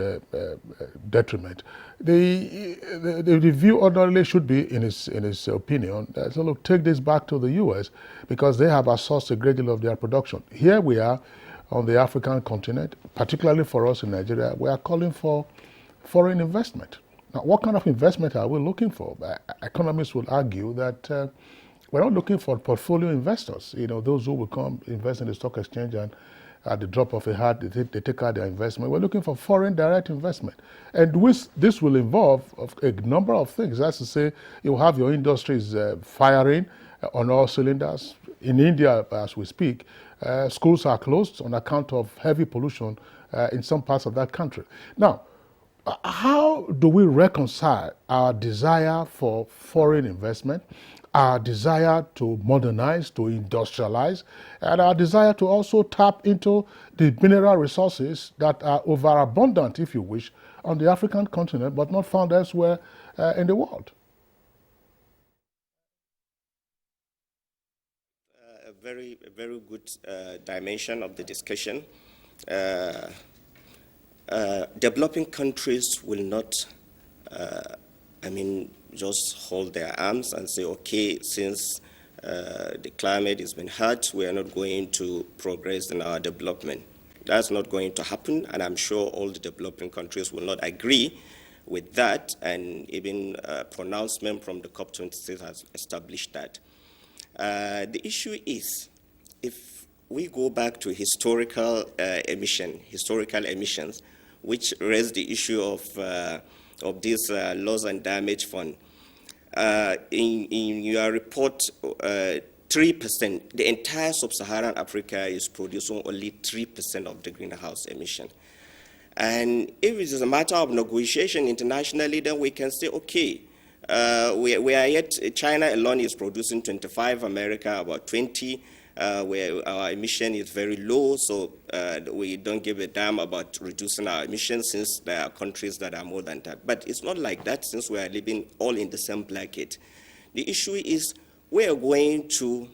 detriment, the view ordinarily should be, in his opinion, so look, take this back to the U.S. because they have outsourced a great deal of their production. Here we are on the African continent, particularly for us in Nigeria, we are calling for foreign investment. Now, what kind of investment are we looking for? Economists will argue that we're not looking for portfolio investors, those who will come invest in the stock exchange and at the drop of a hat, they take out their investment. We're looking for foreign direct investment. And this will involve a number of things. That's to say, you'll have your industries firing on all cylinders. In India, as we speak, schools are closed on account of heavy pollution in some parts of that country. Now, how do we reconcile our desire for foreign investment, our desire to modernize, to industrialize, and our desire to also tap into the mineral resources that are overabundant, if you wish, on the African continent, but not found elsewhere in the world? A very good dimension of the discussion. Developing countries will not, just hold their arms and say, okay, since the climate has been hurt, we are not going to progress in our development. That's not going to happen, and I'm sure all the developing countries will not agree with that, and even a pronouncement from the COP26 has established that. The issue is, if we go back to historical emissions, which raised the issue of this loss and damage fund. In your report, 3%, the entire sub-Saharan Africa is producing only 3% of the greenhouse emission. And if it is a matter of negotiation internationally, then we can say, okay, we are yet, China alone is producing 25, America about 20, where our emission is very low, so we don't give a damn about reducing our emissions since there are countries that are more than that. But it's not like that since we are living all in the same blanket. The issue is we are going to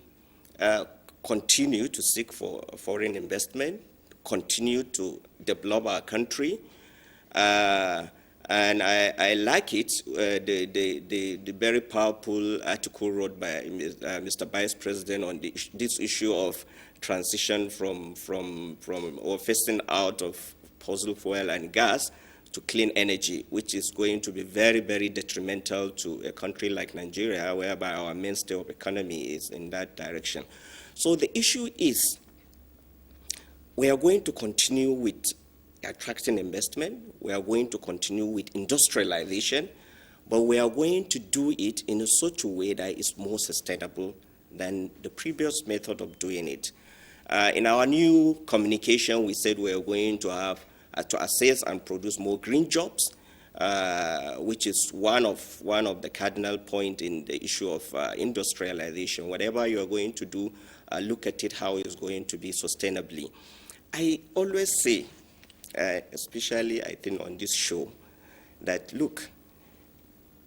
continue to seek for foreign investment, continue to develop our country, and I like it, the very powerful article wrote by Mr. Vice President on this issue of transition from or phasing out of fossil fuel and gas to clean energy, which is going to be very, very detrimental to a country like Nigeria, whereby our mainstay of economy is in that direction. So the issue is, we are going to continue with attracting investment, we are going to continue with industrialization, but we are going to do it in such a way that is more sustainable than the previous method of doing it. In our new communication, we said we are going to have to assess and produce more green jobs, which is one of the cardinal point in the issue of industrialization. Whatever you are going to do, look at it how it's going to be sustainably. I always say, especially I think on this show, that look,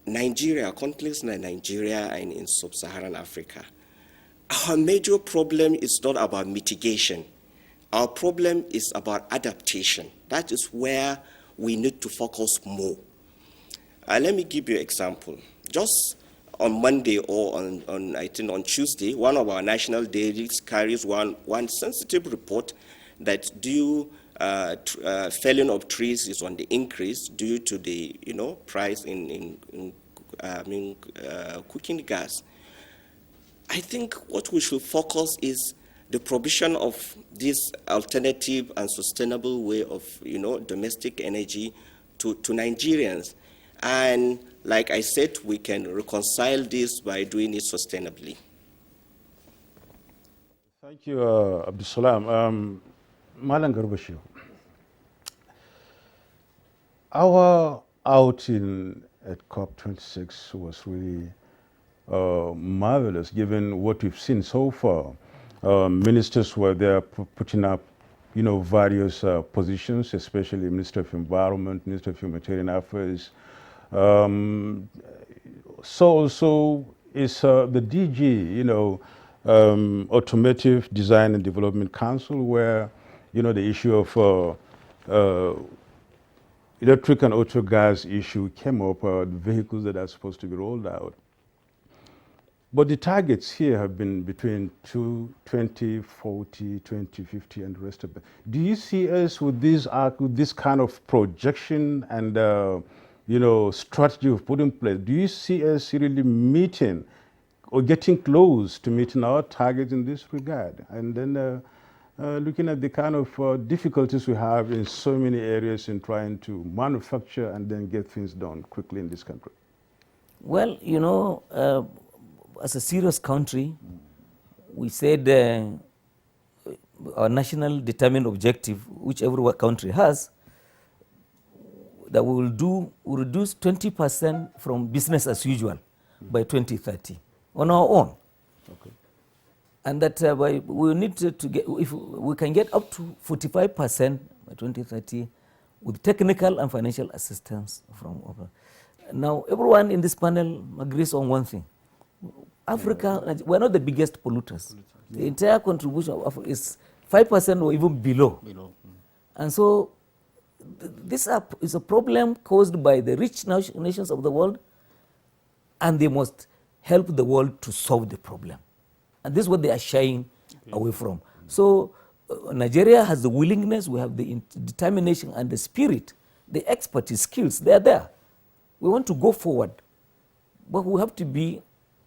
Nigeria, countries like Nigeria and in sub-Saharan Africa, our major problem is not about mitigation. Our problem is about adaptation. That is where we need to focus more. Let me give you an example. Just on Monday or I think on Tuesday, one of our national dailies carries one sensitive report that felling of trees is on the increase due to the price in cooking gas. I think what we should focus is the provision of this alternative and sustainable way of domestic energy to Nigerians. And like I said, we can reconcile this by doing it sustainably. Thank you, Abdul Salam. Malang Garbashir, our outing at COP26 was really marvelous, given what we've seen so far. Ministers were there putting up, various positions, especially Minister of Environment, Minister of Humanitarian Affairs. So also is the DG, Automotive Design and Development Council, where, the issue of electric and auto gas issue came up, vehicles that are supposed to be rolled out. But the targets here have been between 2040, 2050, and the rest of it. Do you see us with this kind of projection and strategy we've put in place? Do you see us really meeting or getting close to meeting our targets in this regard? And then looking at the kind of difficulties we have in so many areas in trying to manufacture and then get things done quickly in this country. Well, as a serious country, we said our national determined objective, which every country has, that we will reduce 20% from business as usual by 2030 on our own. Okay. And that we need to get, if we can get up to 45% by 2030 with technical and financial assistance from over. Now, everyone in this panel agrees on one thing. Africa, we're not the biggest polluters. The entire contribution of Africa is 5% or even below. And so this is a problem caused by the rich nations of the world, and they must help the world to solve the problem. And this is what they are shying away from. So Nigeria has the willingness, we have the determination and the spirit, the expertise, skills, they are there. We want to go forward, but we have to be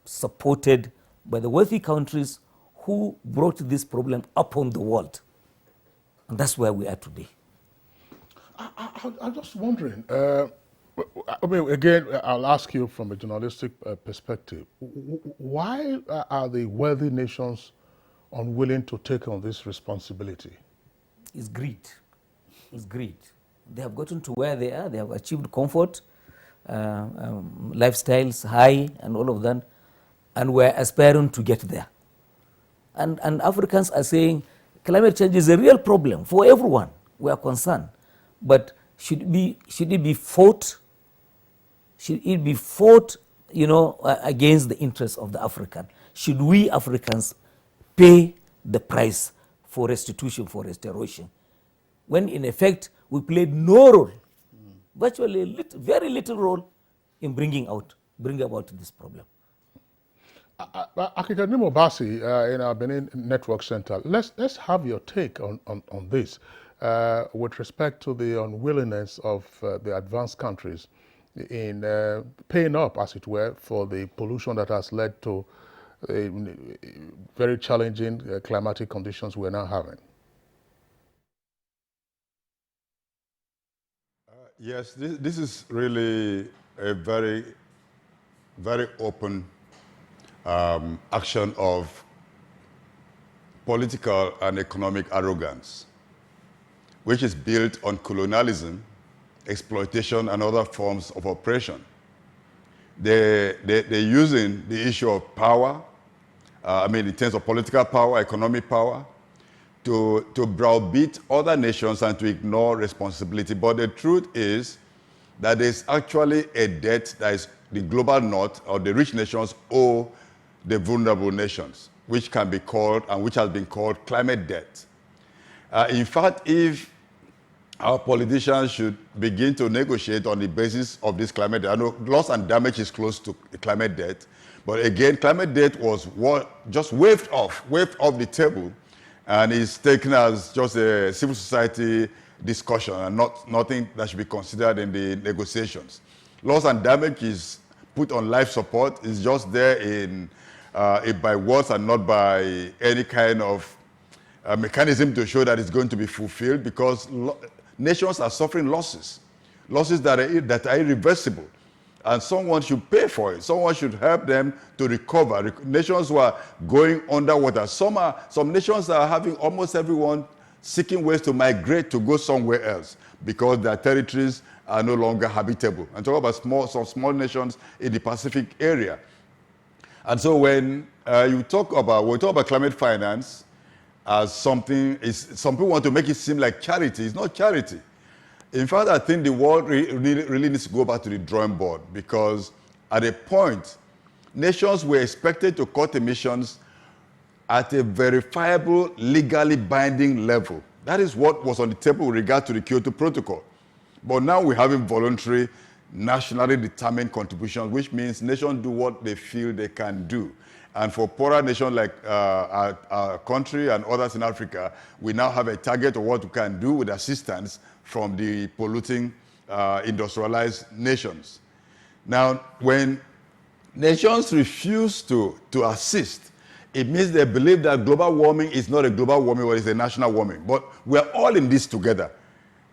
supported by the wealthy countries who brought this problem upon the world. And that's where we are today. I'm just wondering, again, I'll ask you from a journalistic perspective, why are the wealthy nations unwilling to take on this responsibility? It's greed. It's greed. They have gotten to where they are, they have achieved comfort, lifestyles high and all of that, and we're aspiring to get there. And Africans are saying climate change is a real problem for everyone. We are concerned. But should it be fought? Should it be fought, against the interests of the African? Should we Africans pay the price for restitution, for restoration, when in effect we played no role, virtually very little role in bringing about this problem? Akikanim Obasi in our Benin Network Center, let's have your take on this with respect to the unwillingness of the advanced countries in paying up, as it were, for the pollution that has led to very challenging climatic conditions we're now having. Yes, this is really a very, very open action of political and economic arrogance, which is built on colonialism, exploitation, and other forms of oppression. They're using the issue of power, in terms of political power, economic power, to browbeat other nations and to ignore responsibility. But the truth is that there's actually a debt that is the global north or the rich nations owe the vulnerable nations, which can be called and which has been called climate debt. In fact, if our politicians should begin to negotiate on the basis of this climate debt, I know loss and damage is close to climate debt, but again, climate debt was just waved off the table, and is taken as just a civil society discussion and nothing that should be considered in the negotiations. Loss and damage is put on life support. It's just there by words and not by any kind of mechanism to show that it's going to be fulfilled, because nations are suffering losses that are irreversible. And someone should pay for it. Someone should help them to recover. Nations who are going underwater. Some nations are having almost everyone seeking ways to migrate to go somewhere else because their territories are no longer habitable. I'm talking about some small nations in the Pacific area. And so when we talk about climate finance as something, some people want to make it seem like charity. It's not charity. In fact, I think the world really needs to go back to the drawing board, because at a point, nations were expected to cut emissions at a verifiable, legally binding level. That is what was on the table with regard to the Kyoto Protocol. But now we're having voluntary, nationally determined contributions, which means nations do what they feel they can do. And for poorer nations like our country and others in Africa, we now have a target of what we can do with assistance from the polluting industrialized nations. Now, when nations refuse to assist, it means they believe that global warming is not a global warming, but it's a national warming. But we're all in this together.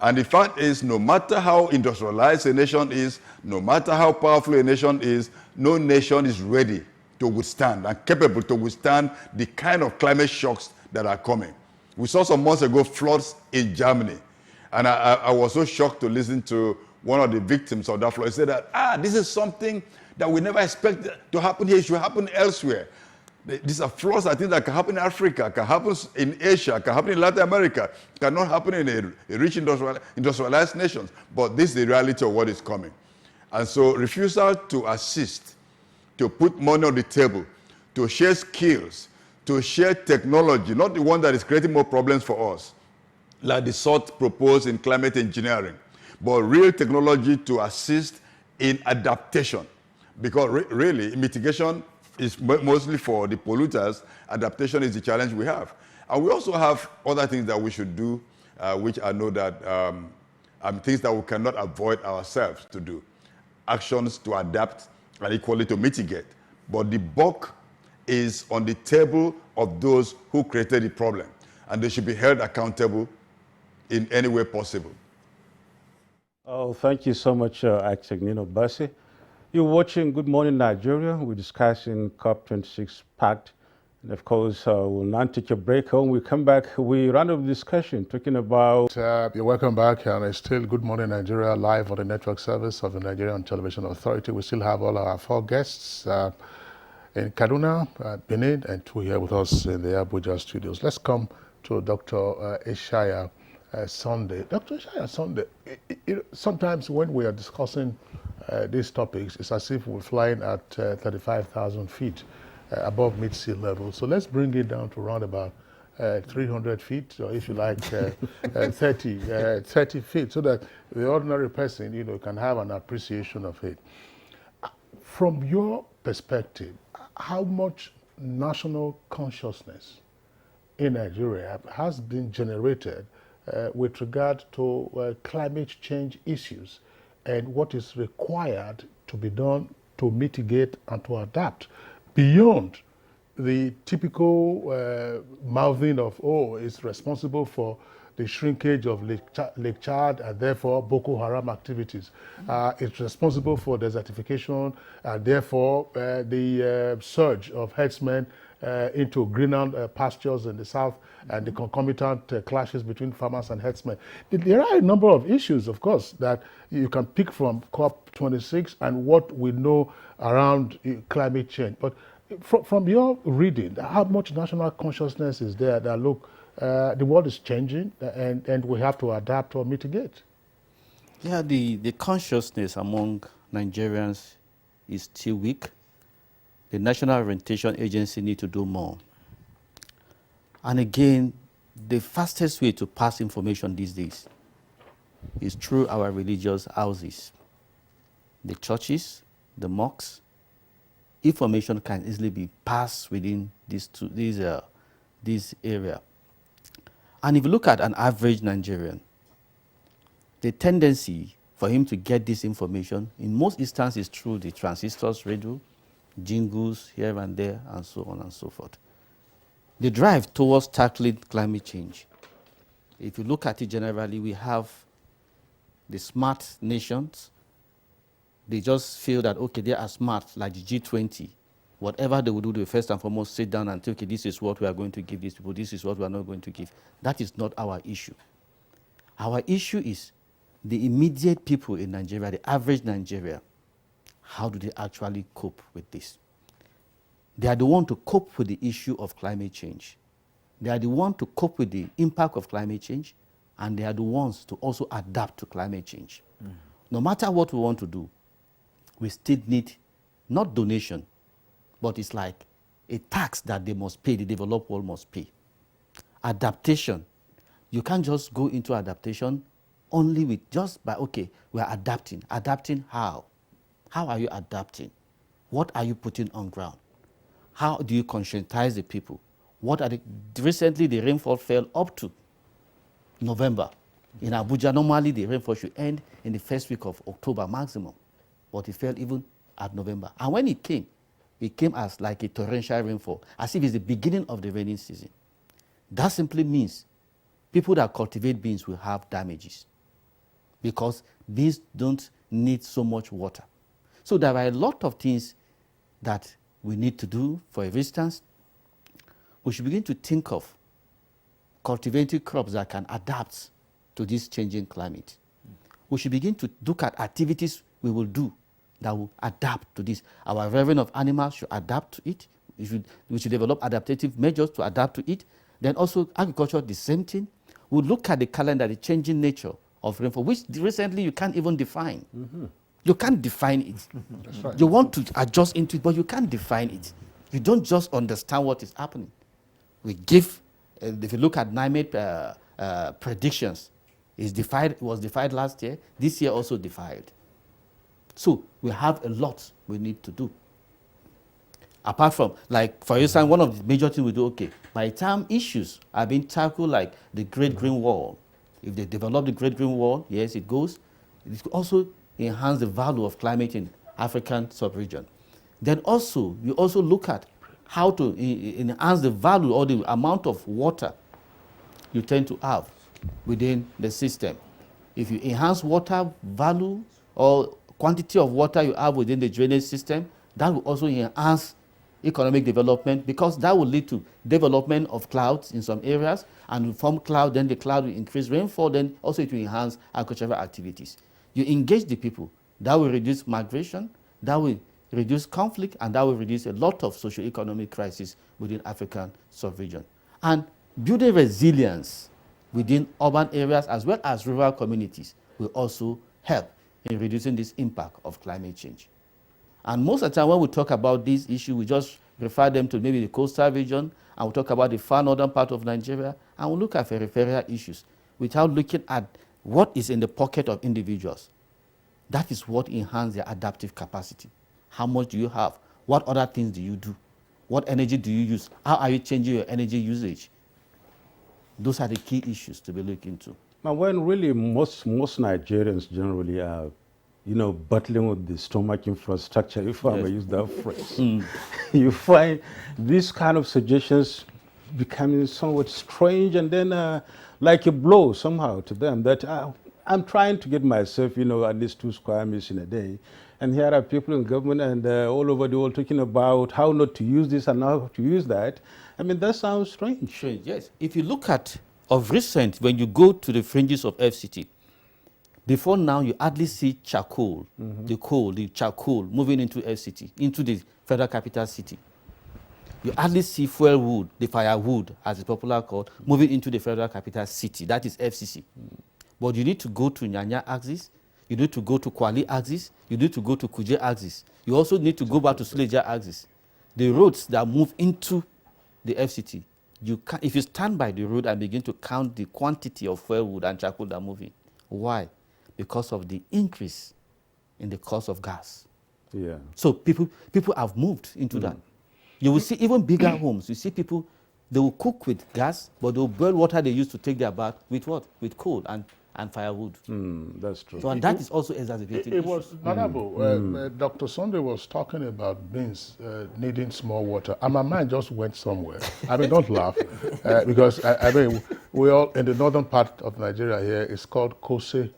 And the fact is, no matter how industrialized a nation is, no matter how powerful a nation is, no nation is ready to withstand and capable to withstand the kind of climate shocks that are coming. We saw some months ago floods in Germany. And I was so shocked to listen to one of the victims of that flood. He said that, this is something that we never expected to happen here. It should happen elsewhere. These are floods, I think, that can happen in Africa, can happen in Asia, can happen in Latin America, cannot happen in a rich industrialized nations. But this is the reality of what is coming. And so refusal to assist, to put money on the table, to share skills, to share technology, not the one that is creating more problems for us, like the sort proposed in climate engineering, but real technology to assist in adaptation. Because really, mitigation is mostly for the polluters. Adaptation is the challenge we have. And we also have other things that we should do, which I know that things that we cannot avoid ourselves to do. Actions to adapt and equally to mitigate. But the buck is on the table of those who created the problem, and they should be held accountable in any way possible. Oh, thank you so much, Nino Bassi. You're watching Good Morning Nigeria. We're discussing COP26 Pact. And of course, we'll now take a break. When we come back, we round up the discussion talking about... You're welcome back, and it's still Good Morning Nigeria live on the network service of the Nigerian Television Authority. We still have all our 4 guests in Kaduna, Benin, and 2 here with us in the Abuja studios. Let's come to Dr. Ishaya Sunday. Dr. Ishaya Sunday, sometimes when we are discussing these topics, it's as if we're flying at 35,000 feet above mid-sea level. So let's bring it down to around about 300 feet, or if you like, 30 feet, so that the ordinary person, can have an appreciation of it. From your perspective, how much national consciousness in Nigeria has been generated with regard to climate change issues and what is required to be done to mitigate and to adapt beyond the typical mouthing of, it's responsible for the shrinkage of Lake Chad and therefore Boko Haram activities. It's responsible for desertification and therefore the surge of herdsmen into greenland pastures in the south and the concomitant clashes between farmers and herdsmen. There are a number of issues, of course, that you can pick from COP26 and what we know around climate change. But from your reading, how much national consciousness is there that, look, the world is changing and we have to adapt or mitigate? Yeah, the consciousness among Nigerians is still weak. The National Orientation Agency need to do more. And again, the fastest way to pass information these days is through our religious houses. The churches, the mosques, information can easily be passed within this area. And if you look at an average Nigerian, the tendency for him to get this information in most instances through the transistors, radio, jingles here and there, and so on and so forth. The drive towards tackling climate change, if you look at it generally, we have the smart nations. They just feel that, okay, they are smart, like the G20. Whatever they will do, they first and foremost sit down and say, okay, this is what we are going to give these people, this is what we are not going to give. That is not our issue. Our issue is the immediate people in Nigeria, the average Nigeria. How do they actually cope with this? They are the one to cope with the issue of climate change. They are the one to cope with the impact of climate change, and they are the ones to also adapt to climate change. No matter what we want to do, we still need not donation, but it's like a tax that they must pay, the developed world must pay. Adaptation. You can't just go into adaptation only with just by, okay, we are adapting. Adapting how? How are you adapting? What are you putting on ground? How do you conscientize the people? What are recently the rainfall fell up to November. In Abuja, normally the rainfall should end in the first week of October maximum, but it fell even at November. And when it came as like a torrential rainfall, as if it's the beginning of the rainy season. That simply means people that cultivate beans will have damages because beans don't need so much water. So there are a lot of things that we need to do. For instance, we should begin to think of cultivating crops that can adapt to this changing climate. We should begin to look at activities we will do that will adapt to this. Our rearing of animals should adapt to it. We should develop adaptive measures to adapt to it. Then also agriculture, the same thing. We look at the calendar, the changing nature of rainfall, which recently you can't even define. You can't define it. That's right. You want to adjust into it, but you can't define it. You don't just understand what is happening. We give, if you look at NIMED predictions, it was defied last year. This year also defied. So we have a lot we need to do. Apart from, like, for instance, one of the major things we do, okay, by the time issues are being tackled, like the Great Green Wall, if they develop the Great Green Wall, yes, it goes. It also enhance the value of climate in African sub-region. Then also, you also look at how to enhance the value or the amount of water you tend to have within the system. If you enhance water value or quantity of water you have within the drainage system, that will also enhance economic development because that will lead to development of clouds in some areas, and from cloud, then the cloud will increase rainfall, then also it will enhance agricultural activities. You engage the people, that will reduce migration, that will reduce conflict, and that will reduce a lot of socio-economic crises within African sub-region. And building resilience within urban areas as well as rural communities will also help in reducing this impact of climate change. And most of the time when we talk about this issue, we just refer them to maybe the coastal region, and we talk about the far northern part of Nigeria, and we look at peripheral issues without looking at what is in the pocket of individuals. That is what enhances their adaptive capacity. How much do you have? What other things do you do? What energy do you use? How are you changing your energy usage? Those are the key issues to be looked into. Now, when really most Nigerians generally are, battling with the stomach infrastructure, if I may use that phrase, you find these kind of suggestions becoming somewhat strange and then like a blow somehow to them that I'm trying to get myself, at least 2 square meters in a day. And here are people in government and all over the world talking about how not to use this and how to use that. I mean, that sounds strange. Strange, yes. If you look at, of recent, when you go to the fringes of FCT, before now you hardly see charcoal, the charcoal moving into FCT, into the federal capital city. You hardly see fuel wood, the firewood, as it's popular called, moving into the federal capital city. That is FCC. But you need to go to Nyanya axis, You need to go to Kwali axis. You need to go to Kuje axis. You also need to go back to Suleja axis. The roads that move into the FCT, if you stand by the road and begin to count the quantity of firewood and charcoal that are moving. Why? Because of the increase in the cost of gas. Yeah. So people have moved into that. You will see even bigger homes. You see people, they will cook with gas, but they will boil water they use to take their bath with what? With coal and firewood. That's true. So, and that is also exacerbating. It was honorable. Dr. Sunday was talking about beans needing small water, and my mind just went somewhere. I mean, don't laugh, because I mean, we all in the northern part of Nigeria here. It's called kose.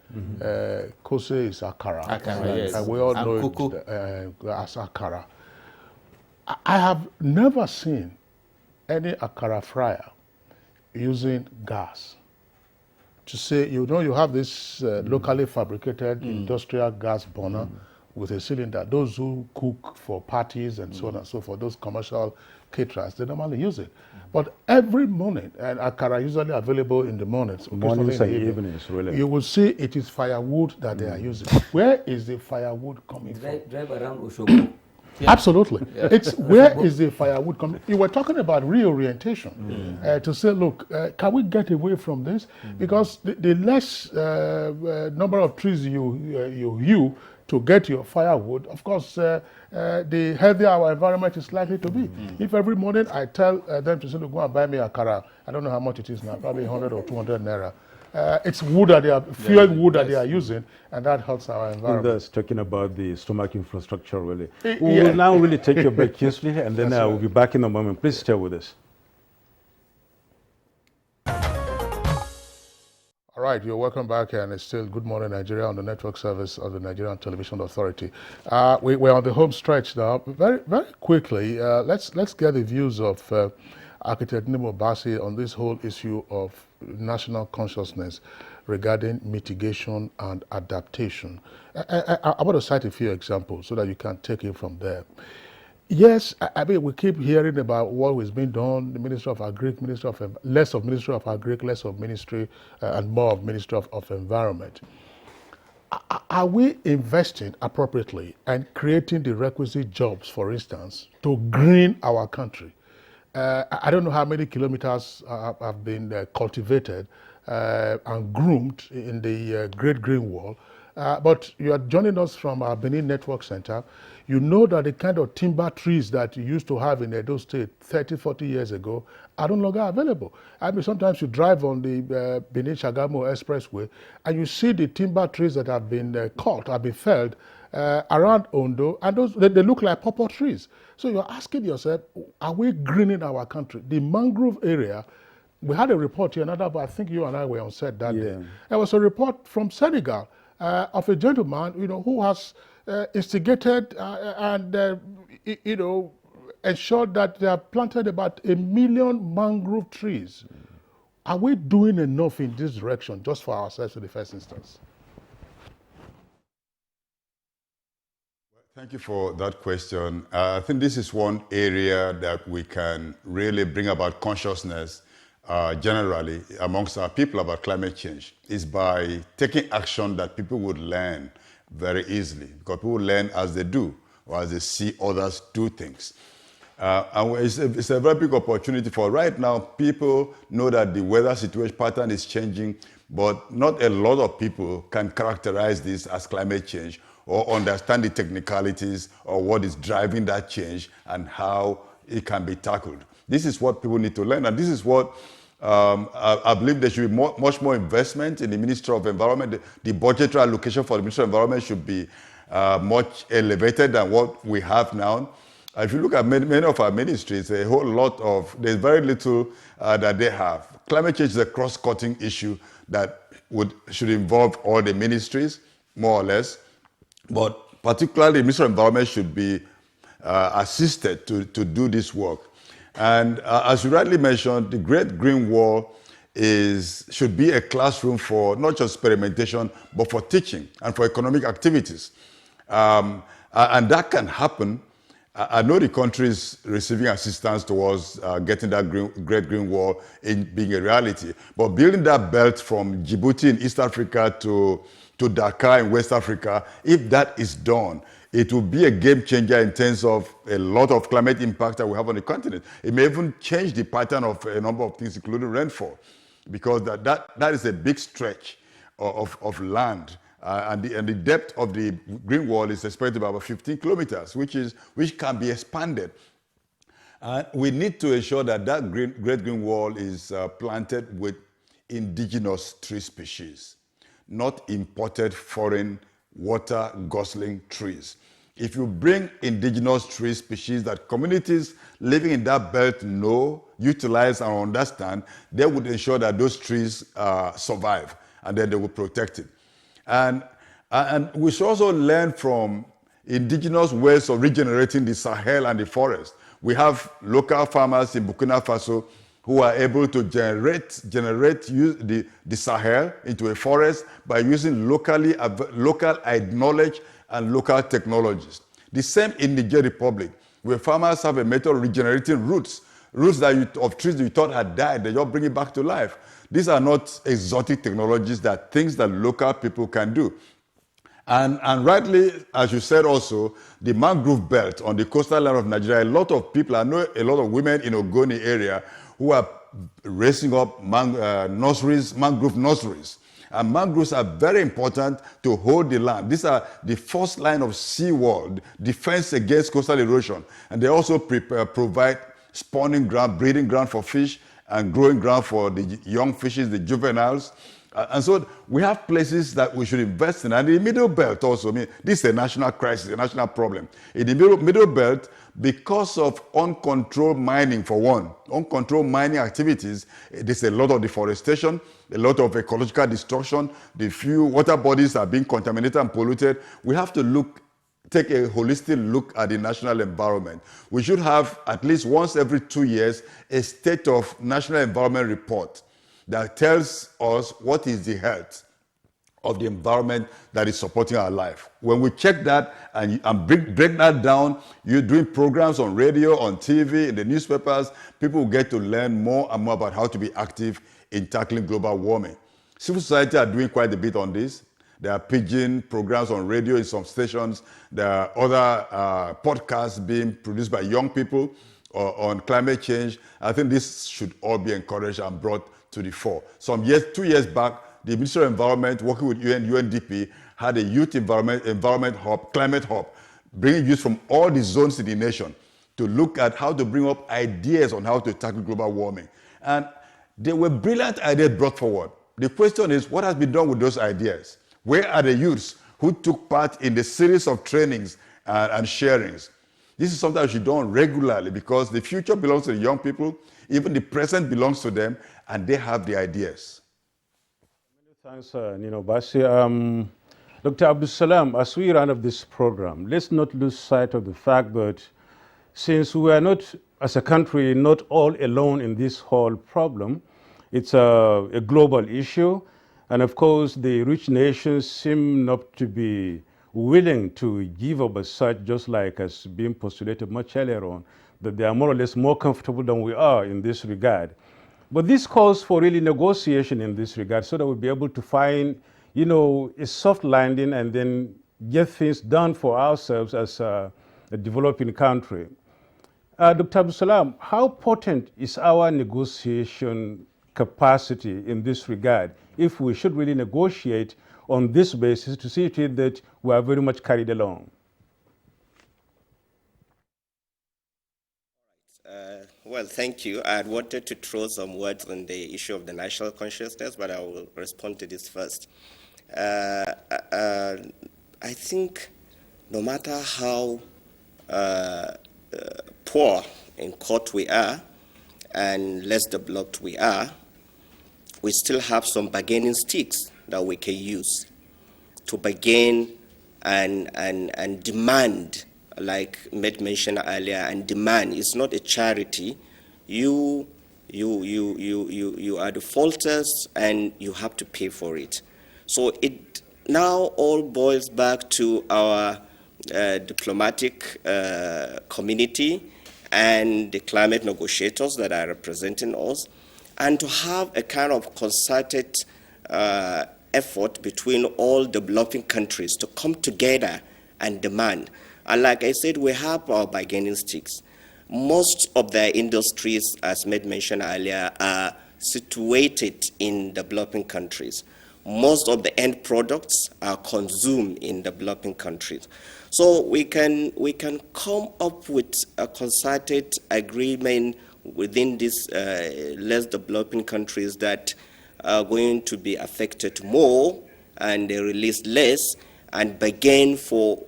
Kose is akara. Akara, yes. And we all And know cocoa. it as akara. I have never seen any akara fryer using gas. To say, you know, you have this locally fabricated industrial gas burner with a cylinder. Those who cook for parties and so on and so forth, those commercial caterers, they normally use it. But every morning, and akara usually available in the mornings, Mornings occasionally in and the evening, evenings, really. you will see it is firewood that they are using. Where is the firewood coming from? Drive around Oshogo. Absolutely. It's where is the firewood coming? You were talking about reorientation to say, look, can we get away from this? Because the less number of trees you hew to get your firewood, of course, the healthier our environment is likely to be. If every morning I tell them to say, look, go and buy me a akara, I don't know how much it is now, probably 100 or 200 naira. It's wood that they are, fuel wood that they are using, and that helps our environment. That's talking about the stomach infrastructure, really. We will now really take your break hugely, and then we'll be back in a moment. Please stay with us. All right, you're welcome back, and it's still Good Morning Nigeria on the network service of the Nigerian Television Authority. We're on the home stretch now. Very, very quickly, let's get the views of Architect Nimo Basi on this whole issue of national consciousness regarding mitigation and adaptation. I want to cite a few examples so that you can take it from there. Yes, I mean, we keep hearing about what is being done, the Ministry of Agri, less of Ministry of Agri, less of Ministry, and more of Ministry of Environment. Are we investing appropriately and creating the requisite jobs, for instance, to green our country? I don't know how many kilometers have been cultivated and groomed in the Great Green Wall, but you are joining us from our Benin Network Center. You know that the kind of timber trees that you used to have in Edo State 30, 40 years ago are no longer available. I mean, sometimes you drive on the Benin-Shagamu Expressway and you see the timber trees that have been cut, have been felled around Ondo, and those they look like pawpaw trees. So you're asking yourself, are we greening our country? The mangrove area, we had a report here, but I think you and I were on set that day. There was a report from Senegal of a gentleman, who has instigated and ensured that they have planted about 1 million mangrove trees. Are we doing enough in this direction just for ourselves in the first instance? Thank you for that question. I think this is one area that we can really bring about consciousness generally amongst our people about climate change, is by taking action that people would learn very easily, because people learn as they do or as they see others do things. And it's a very big opportunity for right now. People know that the weather situation pattern is changing, but not a lot of people can characterize this as climate change or understand the technicalities or what is driving that change and how it can be tackled. This is what people need to learn, and this is what I believe there should be much more investment in the Ministry of Environment. The budgetary allocation for the Ministry of Environment should be much elevated than what we have now. If you look at many of our ministries, there's very little that they have. Climate change is a cross-cutting issue that should involve all the ministries, more or less. But particularly, the Ministry of Environment should be assisted to do this work. And as you rightly mentioned, the Great Green Wall should be a classroom for not just experimentation, but for teaching and for economic activities. And that can happen. I know the country is receiving assistance towards getting that Great Green Wall being a reality, but building that belt from Djibouti in East Africa to to Dakar in West Africa, if that is done, it will be a game changer in terms of a lot of climate impact that we have on the continent. It may even change the pattern of a number of things, including rainfall, because that is a big stretch of land. And the depth of the green wall is expected to be about 15 kilometers, which can be expanded. We need to ensure that Great Green Wall is planted with indigenous tree species, not imported foreign water guzzling trees. If you bring indigenous tree species that communities living in that belt know, utilize, and understand, they would ensure that those trees survive, and then they will protect it. And we should also learn from indigenous ways of regenerating the Sahel and the forest. We have local farmers in Burkina Faso who are able to generate the Sahel into a forest by using local knowledge and local technologies. The same in Niger Republic, where farmers have a method of regenerating roots of trees that you thought had died, they just bring it back to life. These are not exotic technologies, they are things that local people can do. And rightly, as you said also, the mangrove belt on the coastal line of Nigeria, a lot of people, I know a lot of women in Ogoni area who are raising up mangrove nurseries. And mangroves are very important to hold the land. These are the first line of seawall, defense against coastal erosion. And they also provide spawning ground, breeding ground for fish, and growing ground for the young fishes, the juveniles. And so we have places that we should invest in. And in the Middle Belt also, I mean, this is a national crisis, a national problem. In the Middle Belt, because of uncontrolled mining, for one, uncontrolled mining activities, there's a lot of deforestation, a lot of ecological destruction. The few water bodies are being contaminated and polluted. We have to take a holistic look at the national environment. We should have, at least once every 2 years, a state of national environment report that tells us what is the health of the environment that is supporting our life. When we check that and break that down, you're doing programs on radio, on TV, in the newspapers, people will get to learn more and more about how to be active in tackling global warming. Civil society are doing quite a bit on this. There are pigeon programs on radio in some stations. There are other podcasts being produced by young people on climate change. I think this should all be encouraged and brought to the fore. 2 years back, the Ministry of Environment, working with UNDP, had a youth environment hub, climate hub, bringing youth from all the zones in the nation to look at how to bring up ideas on how to tackle global warming. And there were brilliant ideas brought forward. The question is, what has been done with those ideas? Where are the youths who took part in the series of trainings and sharings? This is something that should be done regularly because the future belongs to the young people, even the present belongs to them, and they have the ideas. Many thanks, Nino Basi. Dr. Abdul Salam, as we run up this program, let's not lose sight of the fact that since we are not, as a country, not all alone in this whole problem, it's a global issue. And of course, the rich nations seem not to be willing to give up as such, just like as being postulated much earlier on, that they are more or less more comfortable than we are in this regard. But this calls for really negotiation in this regard so that we'll be able to find, a soft landing and then get things done for ourselves as a developing country. Dr. Abdul Salam, how potent is our negotiation capacity in this regard if we should really negotiate on this basis to see to it that we are very much carried along? Well, thank you. I wanted to throw some words on the issue of the national consciousness, but I will respond to this first. I think no matter how poor in court we are and less developed we are, we still have some bargaining sticks that we can use to bargain and demand, like Med mentioned earlier, and demand. It's not a charity. You are the faulters and you have to pay for it. So it now all boils back to our diplomatic community and the climate negotiators that are representing us, and to have a kind of concerted effort between all developing countries to come together and demand. And like I said, we have our bargaining sticks. Most of the industries, as made mention earlier, are situated in developing countries. Most of the end products are consumed in developing countries. So we can come up with a concerted agreement within these less developing countries that are going to be affected more and they release less and bargain for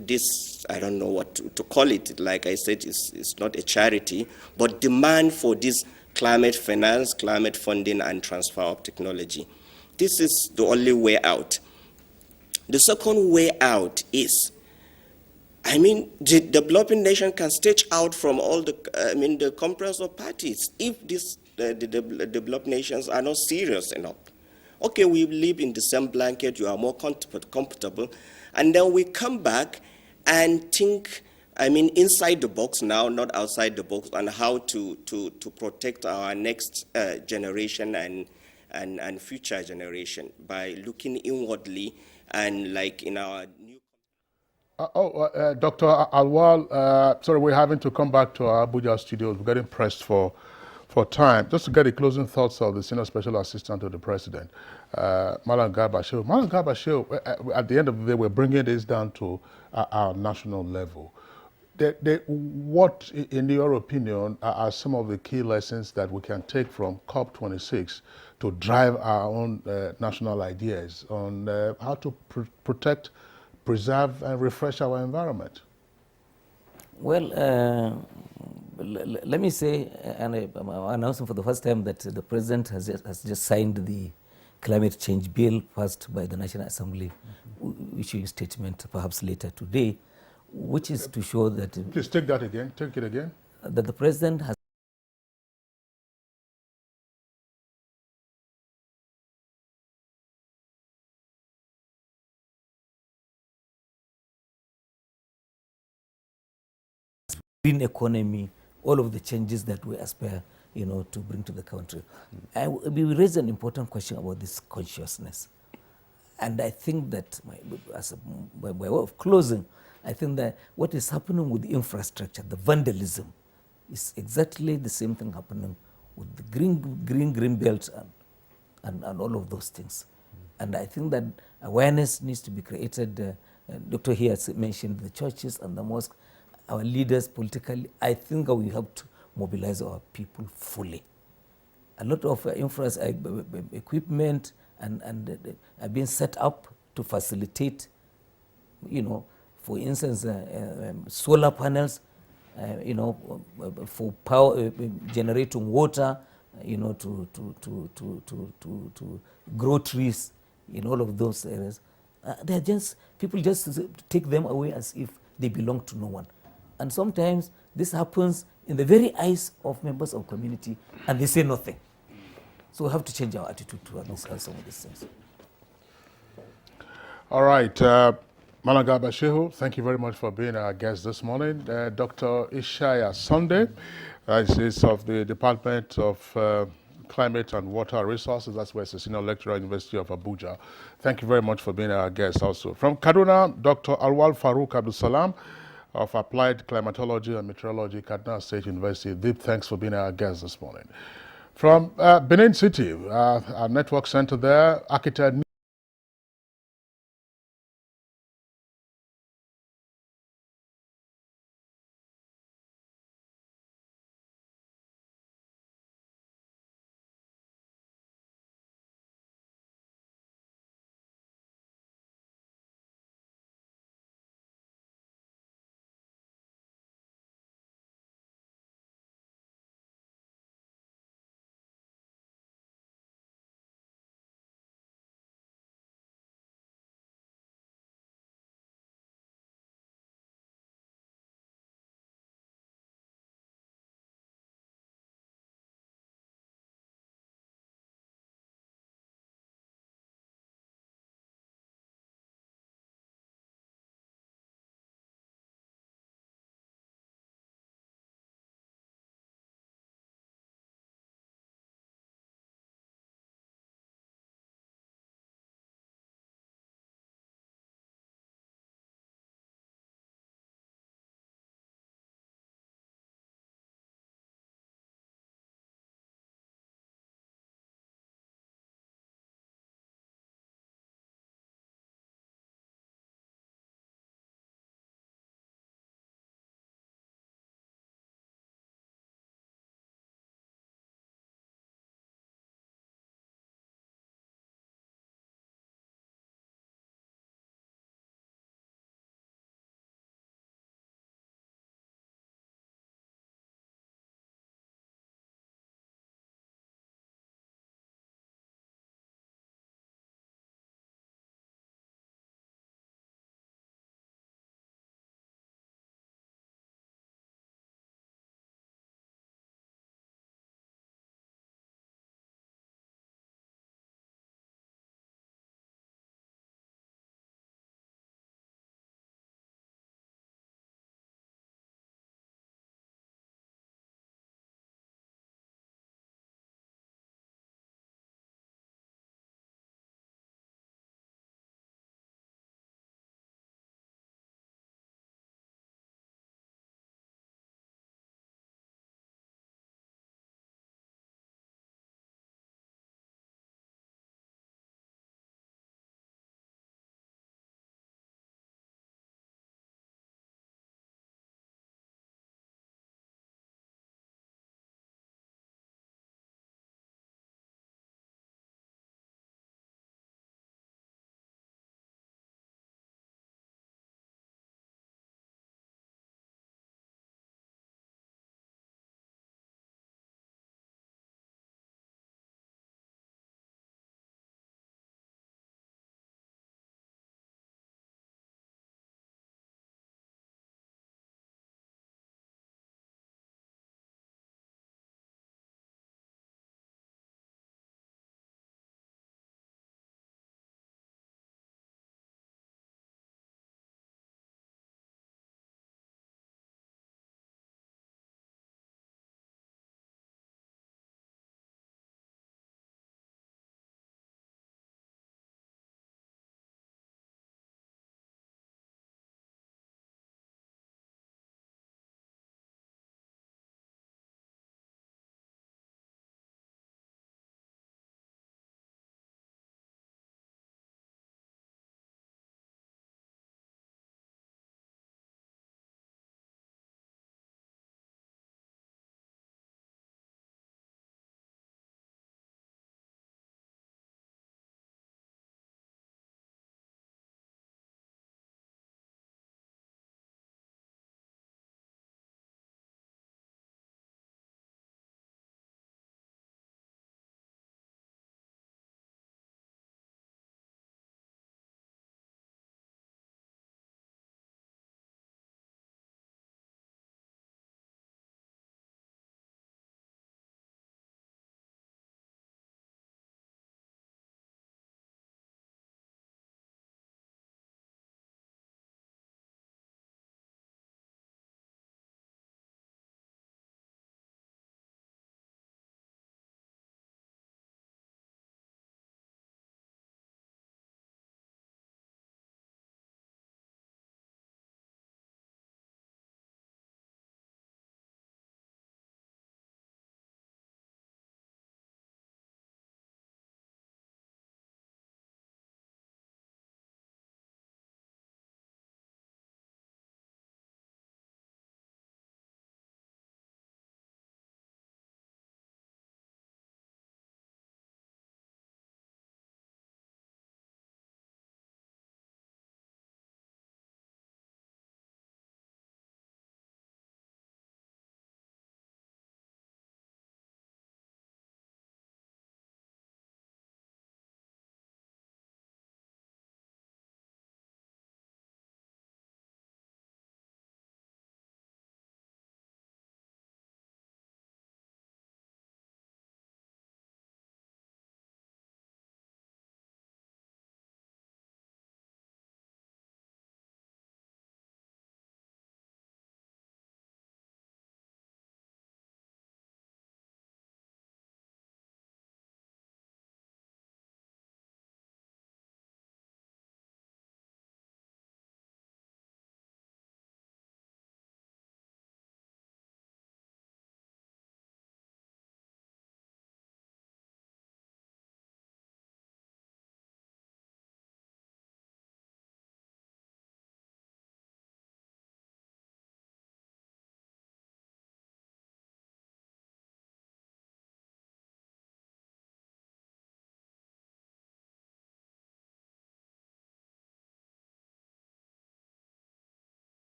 this, I don't know what to call it. Like I said, it's not a charity, but demand for this climate finance, climate funding, and transfer of technology. This is the only way out. The second way out is, the developing nation can stage out from all the conference of parties if the developed nations are not serious enough. Okay, we live in the same blanket, you are more comfortable, and then we come back and think, inside the box now, not outside the box, on how to protect our next generation and future generation by looking inwardly and like in our new... Dr. Alwal, sorry, we're having to come back to our Abuja studios. We're getting pressed for time. Just to get the closing thoughts of the Senior Special Assistant to the President, Malam Garba Shehu. Malam Garba Shehu, at the end of the day, we're bringing this down to our national level. What, in your opinion, are some of the key lessons that we can take from COP26 to drive our own national ideas on how to protect, preserve, and refresh our environment? Well, let me say, and I'm announcing for the first time that the President has just signed the climate change bill passed by the National Assembly, issuing a statement perhaps later today, which is to show that... Please take that again, take it again. That the President has green economy, all of the changes that we aspire, to bring to the country. We raised an important question about this consciousness. And I think that, by way of closing, I think that what is happening with the infrastructure, the vandalism, is exactly the same thing happening with the green belt and all of those things. And I think that awareness needs to be created. Dr. here mentioned the churches and the mosque. Our leaders politically, I think we have to mobilize our people fully. A lot of equipment and are being set up to facilitate, for instance, solar panels, for power, generating water, to grow trees in all of those areas. People just take them away as if they belong to no one. And sometimes this happens in the very eyes of members of community, and they say nothing. So we have to change our attitude towards some of these things. All right. Malam Garba Shehu, thank you very much for being our guest this morning. Dr. Ishaya Sunday, is of the Department of Climate and Water Resources. That's where he's a senior lecturer at the University of Abuja. Thank you very much for being our guest also. From Kaduna, Dr. Alwal Farouk Abdul Salam of Applied Climatology and Meteorology, Kaduna State University. Deep thanks for being our guest this morning. From Benin City, our network center there, architect